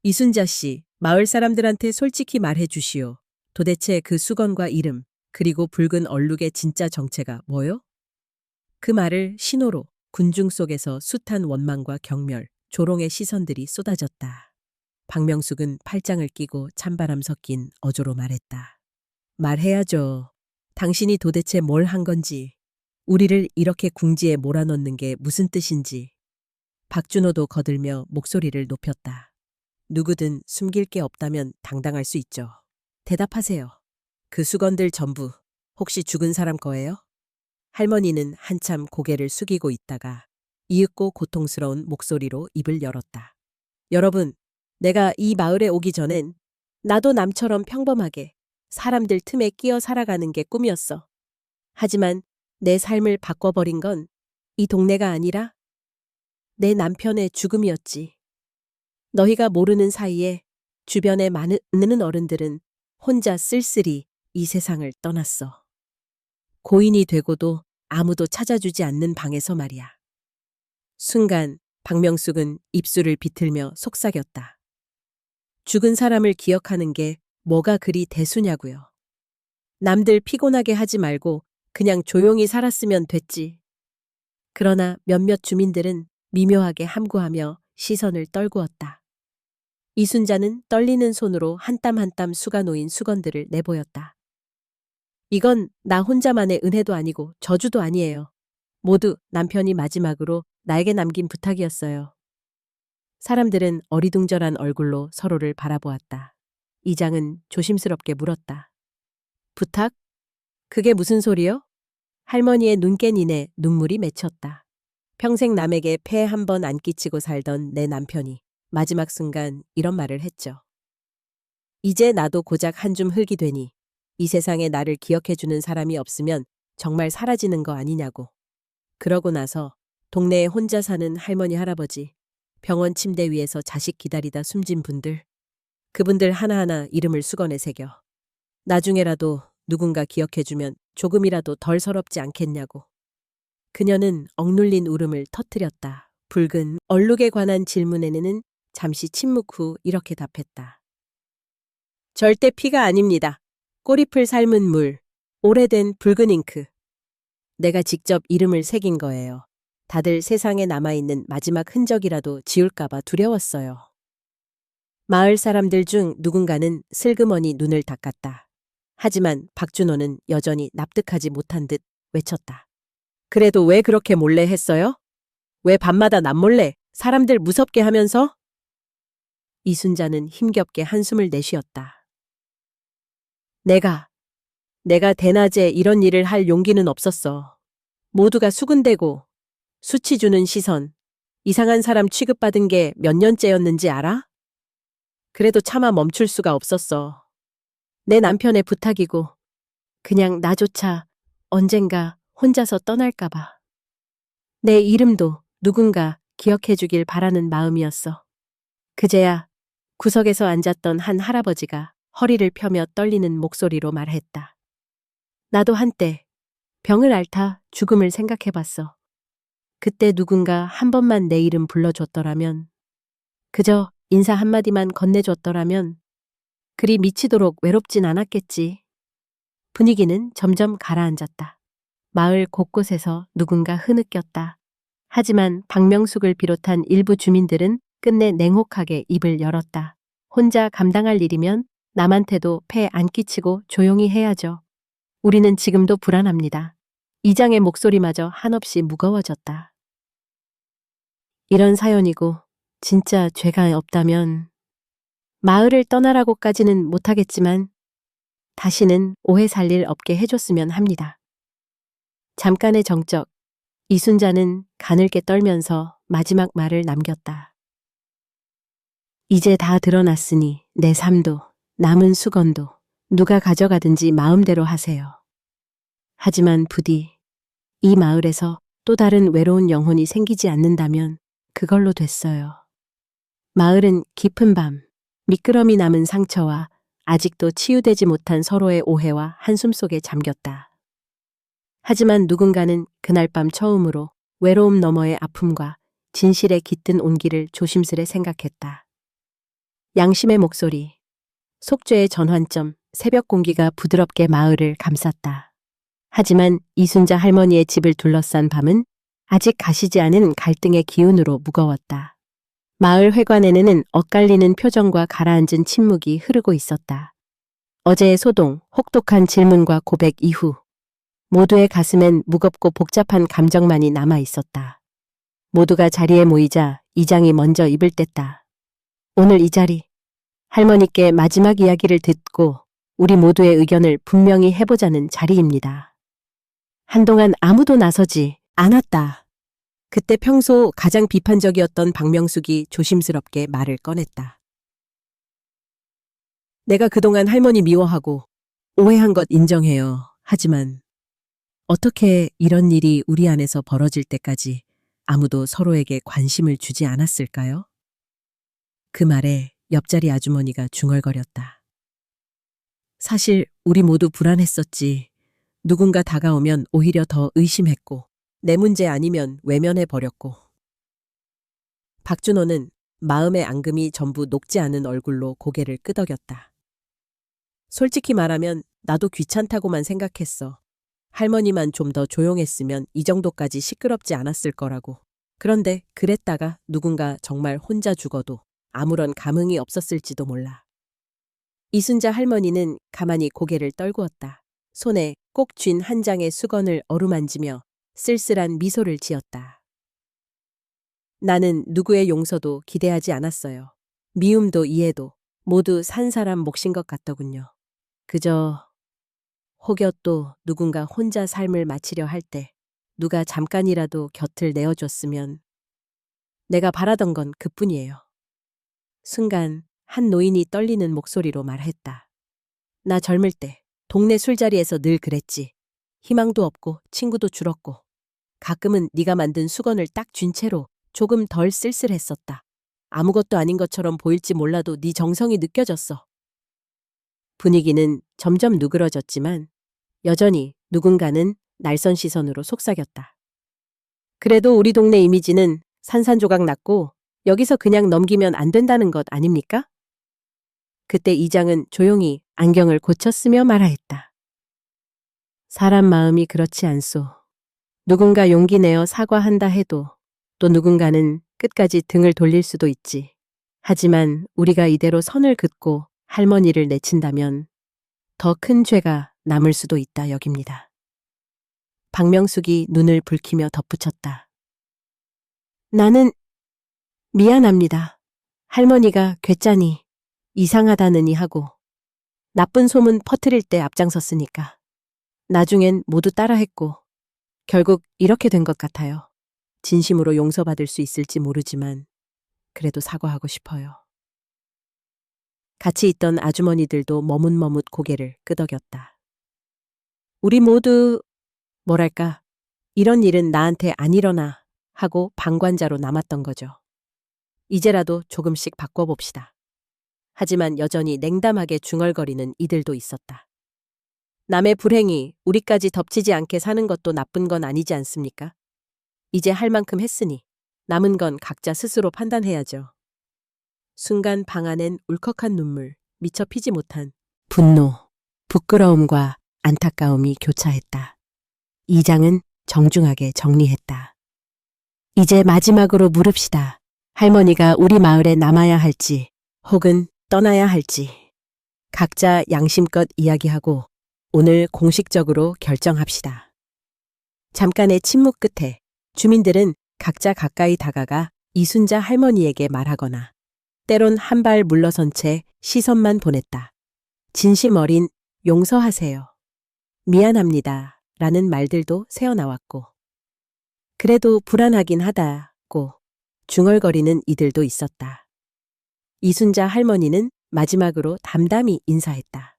이순자 씨, 마을 사람들한테 솔직히 말해 주시오. 도대체 그 수건과 이름, 그리고 붉은 얼룩의 진짜 정체가 뭐요? 그 말을 신호로 군중 속에서 숱한 원망과 경멸, 조롱의 시선들이 쏟아졌다. 박명숙은 팔짱을 끼고 찬바람 섞인 어조로 말했다. 말해야죠. 당신이 도대체 뭘 한 건지, 우리를 이렇게 궁지에 몰아넣는 게 무슨 뜻인지. 박준호도 거들며 목소리를 높였다. 누구든 숨길 게 없다면 당당할 수 있죠. 대답하세요. 그 수건들 전부 혹시 죽은 사람 거예요? 할머니는 한참 고개를 숙이고 있다가 이윽고 고통스러운 목소리로 입을 열었다. 여러분, 내가 이 마을에 오기 전엔 나도 남처럼 평범하게 사람들 틈에 끼어 살아가는 게 꿈이었어. 하지만 내 삶을 바꿔버린 건 이 동네가 아니라 내 남편의 죽음이었지. 너희가 모르는 사이에 주변에 많은 어른들은 혼자 쓸쓸히 이 세상을 떠났어. 고인이 되고도 아무도 찾아주지 않는 방에서 말이야. 순간 박명숙은 입술을 비틀며 속삭였다. 죽은 사람을 기억하는 게 뭐가 그리 대수냐고요. 남들 피곤하게 하지 말고 그냥 조용히 살았으면 됐지. 그러나 몇몇 주민들은 미묘하게 함구하며 시선을 떨구었다. 이순자는 떨리는 손으로 한 땀 한 땀 수가 놓인 수건들을 내보였다. 이건 나 혼자만의 은혜도 아니고 저주도 아니에요. 모두 남편이 마지막으로 나에게 남긴 부탁이었어요. 사람들은 어리둥절한 얼굴로 서로를 바라보았다. 이장은 조심스럽게 물었다. 부탁? 그게 무슨 소리요? 할머니의 눈꽌이내 눈물이 맺혔다. 평생 남에게 폐 한 번 안 끼치고 살던 내 남편이 마지막 순간 이런 말을 했죠. 이제 나도 고작 한 줌 흙이 되니 이 세상에 나를 기억해주는 사람이 없으면 정말 사라지는 거 아니냐고. 그러고 나서 동네에 혼자 사는 할머니 할아버지, 병원 침대 위에서 자식 기다리다 숨진 분들, 그분들 하나하나 이름을 수건에 새겨. 나중에라도 누군가 기억해주면 조금이라도 덜 서럽지 않겠냐고. 그녀는 억눌린 울음을 터뜨렸다. 붉은 얼룩에 관한 질문에는 잠시 침묵 후 이렇게 답했다. 절대 피가 아닙니다. 꼬리풀 삶은 물, 오래된 붉은 잉크. 내가 직접 이름을 새긴 거예요. 다들 세상에 남아있는 마지막 흔적이라도 지울까봐 두려웠어요. 마을 사람들 중 누군가는 슬그머니 눈을 닦았다. 하지만 박준호는 여전히 납득하지 못한 듯 외쳤다. 그래도 왜 그렇게 몰래 했어요? 왜 밤마다 남몰래 사람들 무섭게 하면서? 이순자는 힘겹게 한숨을 내쉬었다. 내가 대낮에 이런 일을 할 용기는 없었어. 모두가 수군대고 수치 주는 시선, 이상한 사람 취급받은 게 몇 년째였는지 알아? 그래도 차마 멈출 수가 없었어. 내 남편의 부탁이고 그냥 나조차 언젠가 혼자서 떠날까봐. 내 이름도 누군가 기억해주길 바라는 마음이었어. 그제야 구석에서 앉았던 한 할아버지가 허리를 펴며 떨리는 목소리로 말했다. 나도 한때 병을 앓다 죽음을 생각해봤어. 그때 누군가 한 번만 내 이름 불러줬더라면, 그저 인사 한마디만 건네줬더라면 그리 미치도록 외롭진 않았겠지. 분위기는 점점 가라앉았다. 마을 곳곳에서 누군가 흐느꼈다. 하지만 박명숙을 비롯한 일부 주민들은 끝내 냉혹하게 입을 열었다. 혼자 감당할 일이면 남한테도 폐 안 끼치고 조용히 해야죠. 우리는 지금도 불안합니다. 이장의 목소리마저 한없이 무거워졌다. 이런 사연이고 진짜 죄가 없다면 마을을 떠나라고까지는 못하겠지만 다시는 오해 살 일 없게 해줬으면 합니다. 잠깐의 정적, 이순자는 가늘게 떨면서 마지막 말을 남겼다. 이제 다 드러났으니 내 삶도 남은 수건도 누가 가져가든지 마음대로 하세요. 하지만 부디 이 마을에서 또 다른 외로운 영혼이 생기지 않는다면 그걸로 됐어요. 마을은 깊은 밤, 미끄럼이 남은 상처와 아직도 치유되지 못한 서로의 오해와 한숨 속에 잠겼다. 하지만 누군가는 그날 밤 처음으로 외로움 너머의 아픔과 진실의 깃든 온기를 조심스레 생각했다. 양심의 목소리, 속죄의 전환점, 새벽 공기가 부드럽게 마을을 감쌌다. 하지만 이순자 할머니의 집을 둘러싼 밤은 아직 가시지 않은 갈등의 기운으로 무거웠다. 마을 회관에는 엇갈리는 표정과 가라앉은 침묵이 흐르고 있었다. 어제의 소동, 혹독한 질문과 고백 이후 모두의 가슴엔 무겁고 복잡한 감정만이 남아 있었다. 모두가 자리에 모이자 이장이 먼저 입을 뗐다. 오늘 이 자리, 할머니께 마지막 이야기를 듣고 우리 모두의 의견을 분명히 해보자는 자리입니다. 한동안 아무도 나서지 않았다. 그때 평소 가장 비판적이었던 박명숙이 조심스럽게 말을 꺼냈다. 내가 그동안 할머니 미워하고 오해한 것 인정해요. 하지만 어떻게 이런 일이 우리 안에서 벌어질 때까지 아무도 서로에게 관심을 주지 않았을까요? 그 말에 옆자리 아주머니가 중얼거렸다. 사실 우리 모두 불안했었지. 누군가 다가오면 오히려 더 의심했고 내 문제 아니면 외면해버렸고. 박준호는 마음의 앙금이 전부 녹지 않은 얼굴로 고개를 끄덕였다. 솔직히 말하면 나도 귀찮다고만 생각했어. 할머니만 좀 더 조용했으면 이 정도까지 시끄럽지 않았을 거라고. 그런데 그랬다가 누군가 정말 혼자 죽어도 아무런 감흥이 없었을지도 몰라. 이순자 할머니는 가만히 고개를 떨구었다. 손에 꼭 쥔 한 장의 수건을 어루만지며 쓸쓸한 미소를 지었다. 나는 누구의 용서도 기대하지 않았어요. 미움도 이해도 모두 산 사람 몫인 것 같더군요. 그저 혹여 또 누군가 혼자 삶을 마치려 할 때 누가 잠깐이라도 곁을 내어줬으면 내가 바라던 건 그뿐이에요. 순간 한 노인이 떨리는 목소리로 말했다. 나 젊을 때 동네 술자리에서 늘 그랬지. 희망도 없고 친구도 줄었고 가끔은 네가 만든 수건을 딱 쥔 채로 조금 덜 쓸쓸했었다. 아무것도 아닌 것처럼 보일지 몰라도 네 정성이 느껴졌어. 분위기는 점점 누그러졌지만 여전히 누군가는 날선 시선으로 속삭였다. 그래도 우리 동네 이미지는 산산조각 났고 여기서 그냥 넘기면 안 된다는 것 아닙니까? 그때 이장은 조용히 안경을 고쳤으며 말하였다. 사람 마음이 그렇지 않소. 누군가 용기 내어 사과한다 해도 또 누군가는 끝까지 등을 돌릴 수도 있지. 하지만 우리가 이대로 선을 긋고 할머니를 내친다면 더 큰 죄가 남을 수도 있다 여깁니다. 박명숙이 눈을 붉히며 덧붙였다. 나는 미안합니다. 할머니가 괴짜니 이상하다느니 하고 나쁜 소문 퍼뜨릴 때 앞장섰으니까. 나중엔 모두 따라했고 결국 이렇게 된 것 같아요. 진심으로 용서받을 수 있을지 모르지만 그래도 사과하고 싶어요. 같이 있던 아주머니들도 머뭇머뭇 고개를 끄덕였다. 우리 모두 뭐랄까 이런 일은 나한테 안 일어나 하고 방관자로 남았던 거죠. 이제라도 조금씩 바꿔봅시다. 하지만 여전히 냉담하게 중얼거리는 이들도 있었다. 남의 불행이 우리까지 덮치지 않게 사는 것도 나쁜 건 아니지 않습니까? 이제 할 만큼 했으니 남은 건 각자 스스로 판단해야죠. 순간 방 안엔 울컥한 눈물, 미처 피지 못한 분노, 부끄러움과 안타까움이 교차했다. 이장은 정중하게 정리했다. 이제 마지막으로 물읍시다. 할머니가 우리 마을에 남아야 할지 혹은 떠나야 할지. 각자 양심껏 이야기하고 오늘 공식적으로 결정합시다. 잠깐의 침묵 끝에 주민들은 각자 가까이 다가가 이순자 할머니에게 말하거나 때론 한 발 물러선 채 시선만 보냈다. 진심 어린 용서하세요. 미안합니다. 라는 말들도 새어나왔고 그래도 불안하긴 하다고 중얼거리는 이들도 있었다. 이순자 할머니는 마지막으로 담담히 인사했다.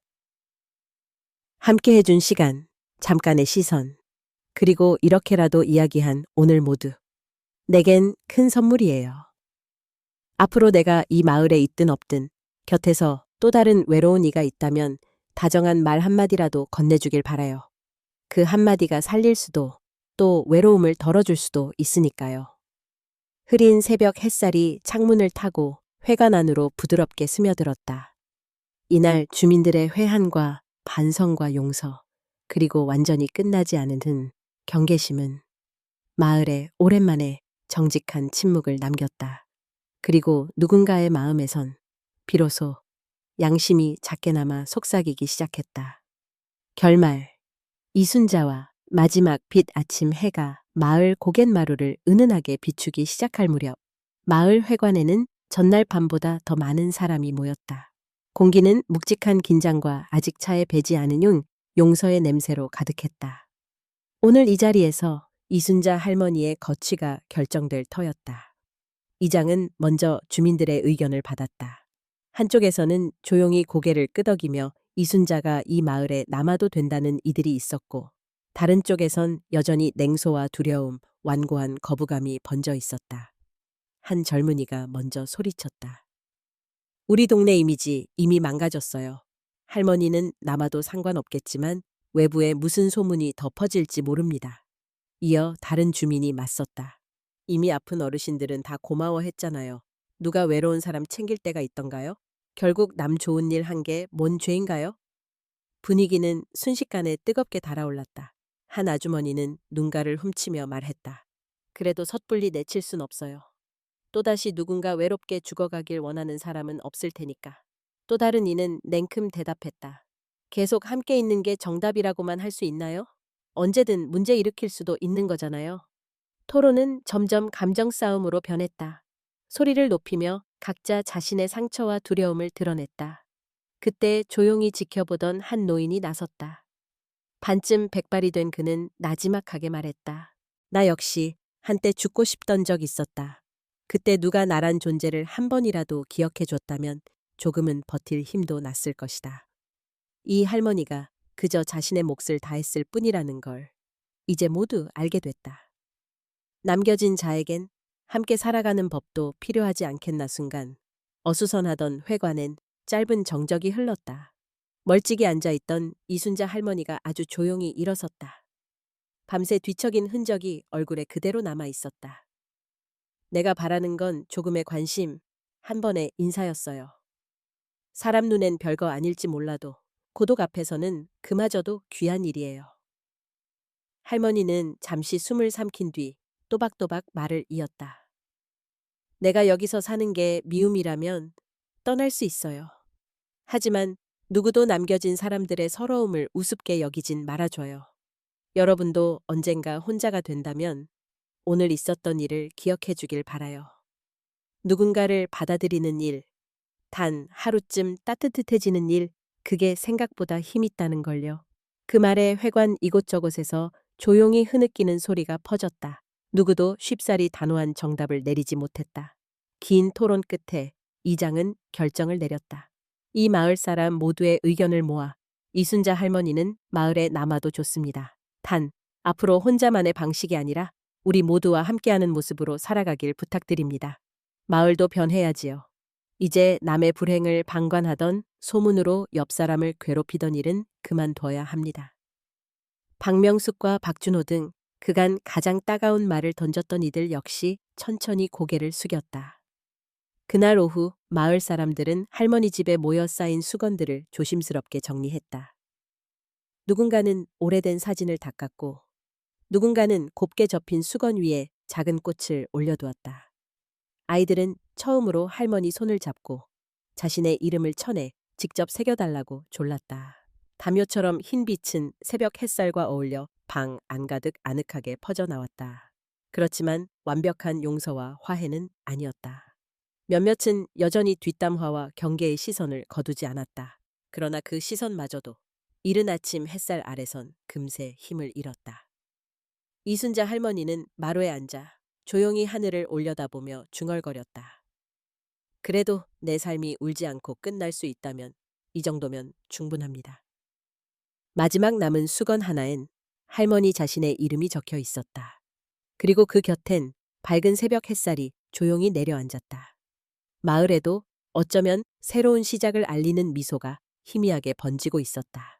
함께 해준 시간, 잠깐의 시선, 그리고 이렇게라도 이야기한 오늘 모두 내겐 큰 선물이에요. 앞으로 내가 이 마을에 있든 없든 곁에서 또 다른 외로운 이가 있다면 다정한 말 한마디라도 건네주길 바라요. 그 한마디가 살릴 수도 또 외로움을 덜어줄 수도 있으니까요. 흐린 새벽 햇살이 창문을 타고 회관 안으로 부드럽게 스며들었다. 이날 주민들의 회한과 반성과 용서, 그리고 완전히 끝나지 않은 경계심은 마을에 오랜만에 정직한 침묵을 남겼다. 그리고 누군가의 마음에선 비로소 양심이 작게나마 속삭이기 시작했다. 결말, 이순자와 마지막 빛 아침 해가 마을 고갯마루를 은은하게 비추기 시작할 무렵 마을 회관에는 전날 밤보다 더 많은 사람이 모였다. 공기는 묵직한 긴장과 아직 차에 배지 않은 용서의 냄새로 가득했다. 오늘 이 자리에서 이순자 할머니의 거취가 결정될 터였다. 이장은 먼저 주민들의 의견을 받았다. 한쪽에서는 조용히 고개를 끄덕이며 이순자가 이 마을에 남아도 된다는 이들이 있었고, 다른 쪽에선 여전히 냉소와 두려움, 완고한 거부감이 번져 있었다. 한 젊은이가 먼저 소리쳤다. 우리 동네 이미지 이미 망가졌어요. 할머니는 남아도 상관없겠지만 외부에 무슨 소문이 더 퍼질지 모릅니다. 이어 다른 주민이 맞섰다. 이미 아픈 어르신들은 다 고마워했잖아요. 누가 외로운 사람 챙길 때가 있던가요? 결국 남 좋은 일 한 게 뭔 죄인가요? 분위기는 순식간에 뜨겁게 달아올랐다. 한 아주머니는 눈가를 훔치며 말했다. 그래도 섣불리 내칠 순 없어요. 또다시 누군가 외롭게 죽어가길 원하는 사람은 없을 테니까. 또 다른 이는 냉큼 대답했다. 계속 함께 있는 게 정답이라고만 할 수 있나요? 언제든 문제 일으킬 수도 있는 거잖아요. 토론은 점점 감정 싸움으로 변했다. 소리를 높이며 각자 자신의 상처와 두려움을 드러냈다. 그때 조용히 지켜보던 한 노인이 나섰다. 반쯤 백발이 된 그는 나지막하게 말했다. 나 역시 한때 죽고 싶던 적 있었다. 그때 누가 나란 존재를 한 번이라도 기억해줬다면 조금은 버틸 힘도 났을 것이다. 이 할머니가 그저 자신의 몫을 다했을 뿐이라는 걸 이제 모두 알게 됐다. 남겨진 자에겐 함께 살아가는 법도 필요하지 않겠나 순간 어수선하던 회관엔 짧은 정적이 흘렀다. 멀찍이 앉아있던 이순자 할머니가 아주 조용히 일어섰다. 밤새 뒤척인 흔적이 얼굴에 그대로 남아 있었다. 내가 바라는 건 조금의 관심, 한 번의 인사였어요. 사람 눈엔 별거 아닐지 몰라도 고독 앞에서는 그마저도 귀한 일이에요. 할머니는 잠시 숨을 삼킨 뒤 또박또박 말을 이었다. 내가 여기서 사는 게 미움이라면 떠날 수 있어요. 하지만 누구도 남겨진 사람들의 서러움을 우습게 여기진 말아줘요. 여러분도 언젠가 혼자가 된다면 오늘 있었던 일을 기억해 주길 바라요. 누군가를 받아들이는 일, 단 하루쯤 따뜻해지는 일, 그게 생각보다 힘있다는 걸요. 그 말에 회관 이곳저곳에서 조용히 흐느끼는 소리가 퍼졌다. 누구도 쉽사리 단호한 정답을 내리지 못했다. 긴 토론 끝에 이장은 결정을 내렸다. 이 마을 사람 모두의 의견을 모아 이순자 할머니는 마을에 남아도 좋습니다. 단, 앞으로 혼자만의 방식이 아니라 우리 모두와 함께하는 모습으로 살아가길 부탁드립니다. 마을도 변해야지요. 이제 남의 불행을 방관하던 소문으로 옆 사람을 괴롭히던 일은 그만둬야 합니다. 박명숙과 박준호 등 그간 가장 따가운 말을 던졌던 이들 역시 천천히 고개를 숙였다. 그날 오후 마을 사람들은 할머니 집에 모여 쌓인 수건들을 조심스럽게 정리했다. 누군가는 오래된 사진을 닦았고 누군가는 곱게 접힌 수건 위에 작은 꽃을 올려두었다. 아이들은 처음으로 할머니 손을 잡고 자신의 이름을 쳐내 직접 새겨달라고 졸랐다. 담요처럼 흰 빛은 새벽 햇살과 어울려 방 안가득 아늑하게 퍼져나왔다. 그렇지만 완벽한 용서와 화해는 아니었다. 몇몇은 여전히 뒷담화와 경계의 시선을 거두지 않았다. 그러나 그 시선마저도 이른 아침 햇살 아래선 금세 힘을 잃었다. 이순자 할머니는 마루에 앉아 조용히 하늘을 올려다보며 중얼거렸다. 그래도 내 삶이 울지 않고 끝날 수 있다면 이 정도면 충분합니다. 마지막 남은 수건 하나엔 할머니 자신의 이름이 적혀 있었다. 그리고 그 곁엔 밝은 새벽 햇살이 조용히 내려앉았다. 마을에도 어쩌면 새로운 시작을 알리는 미소가 희미하게 번지고 있었다.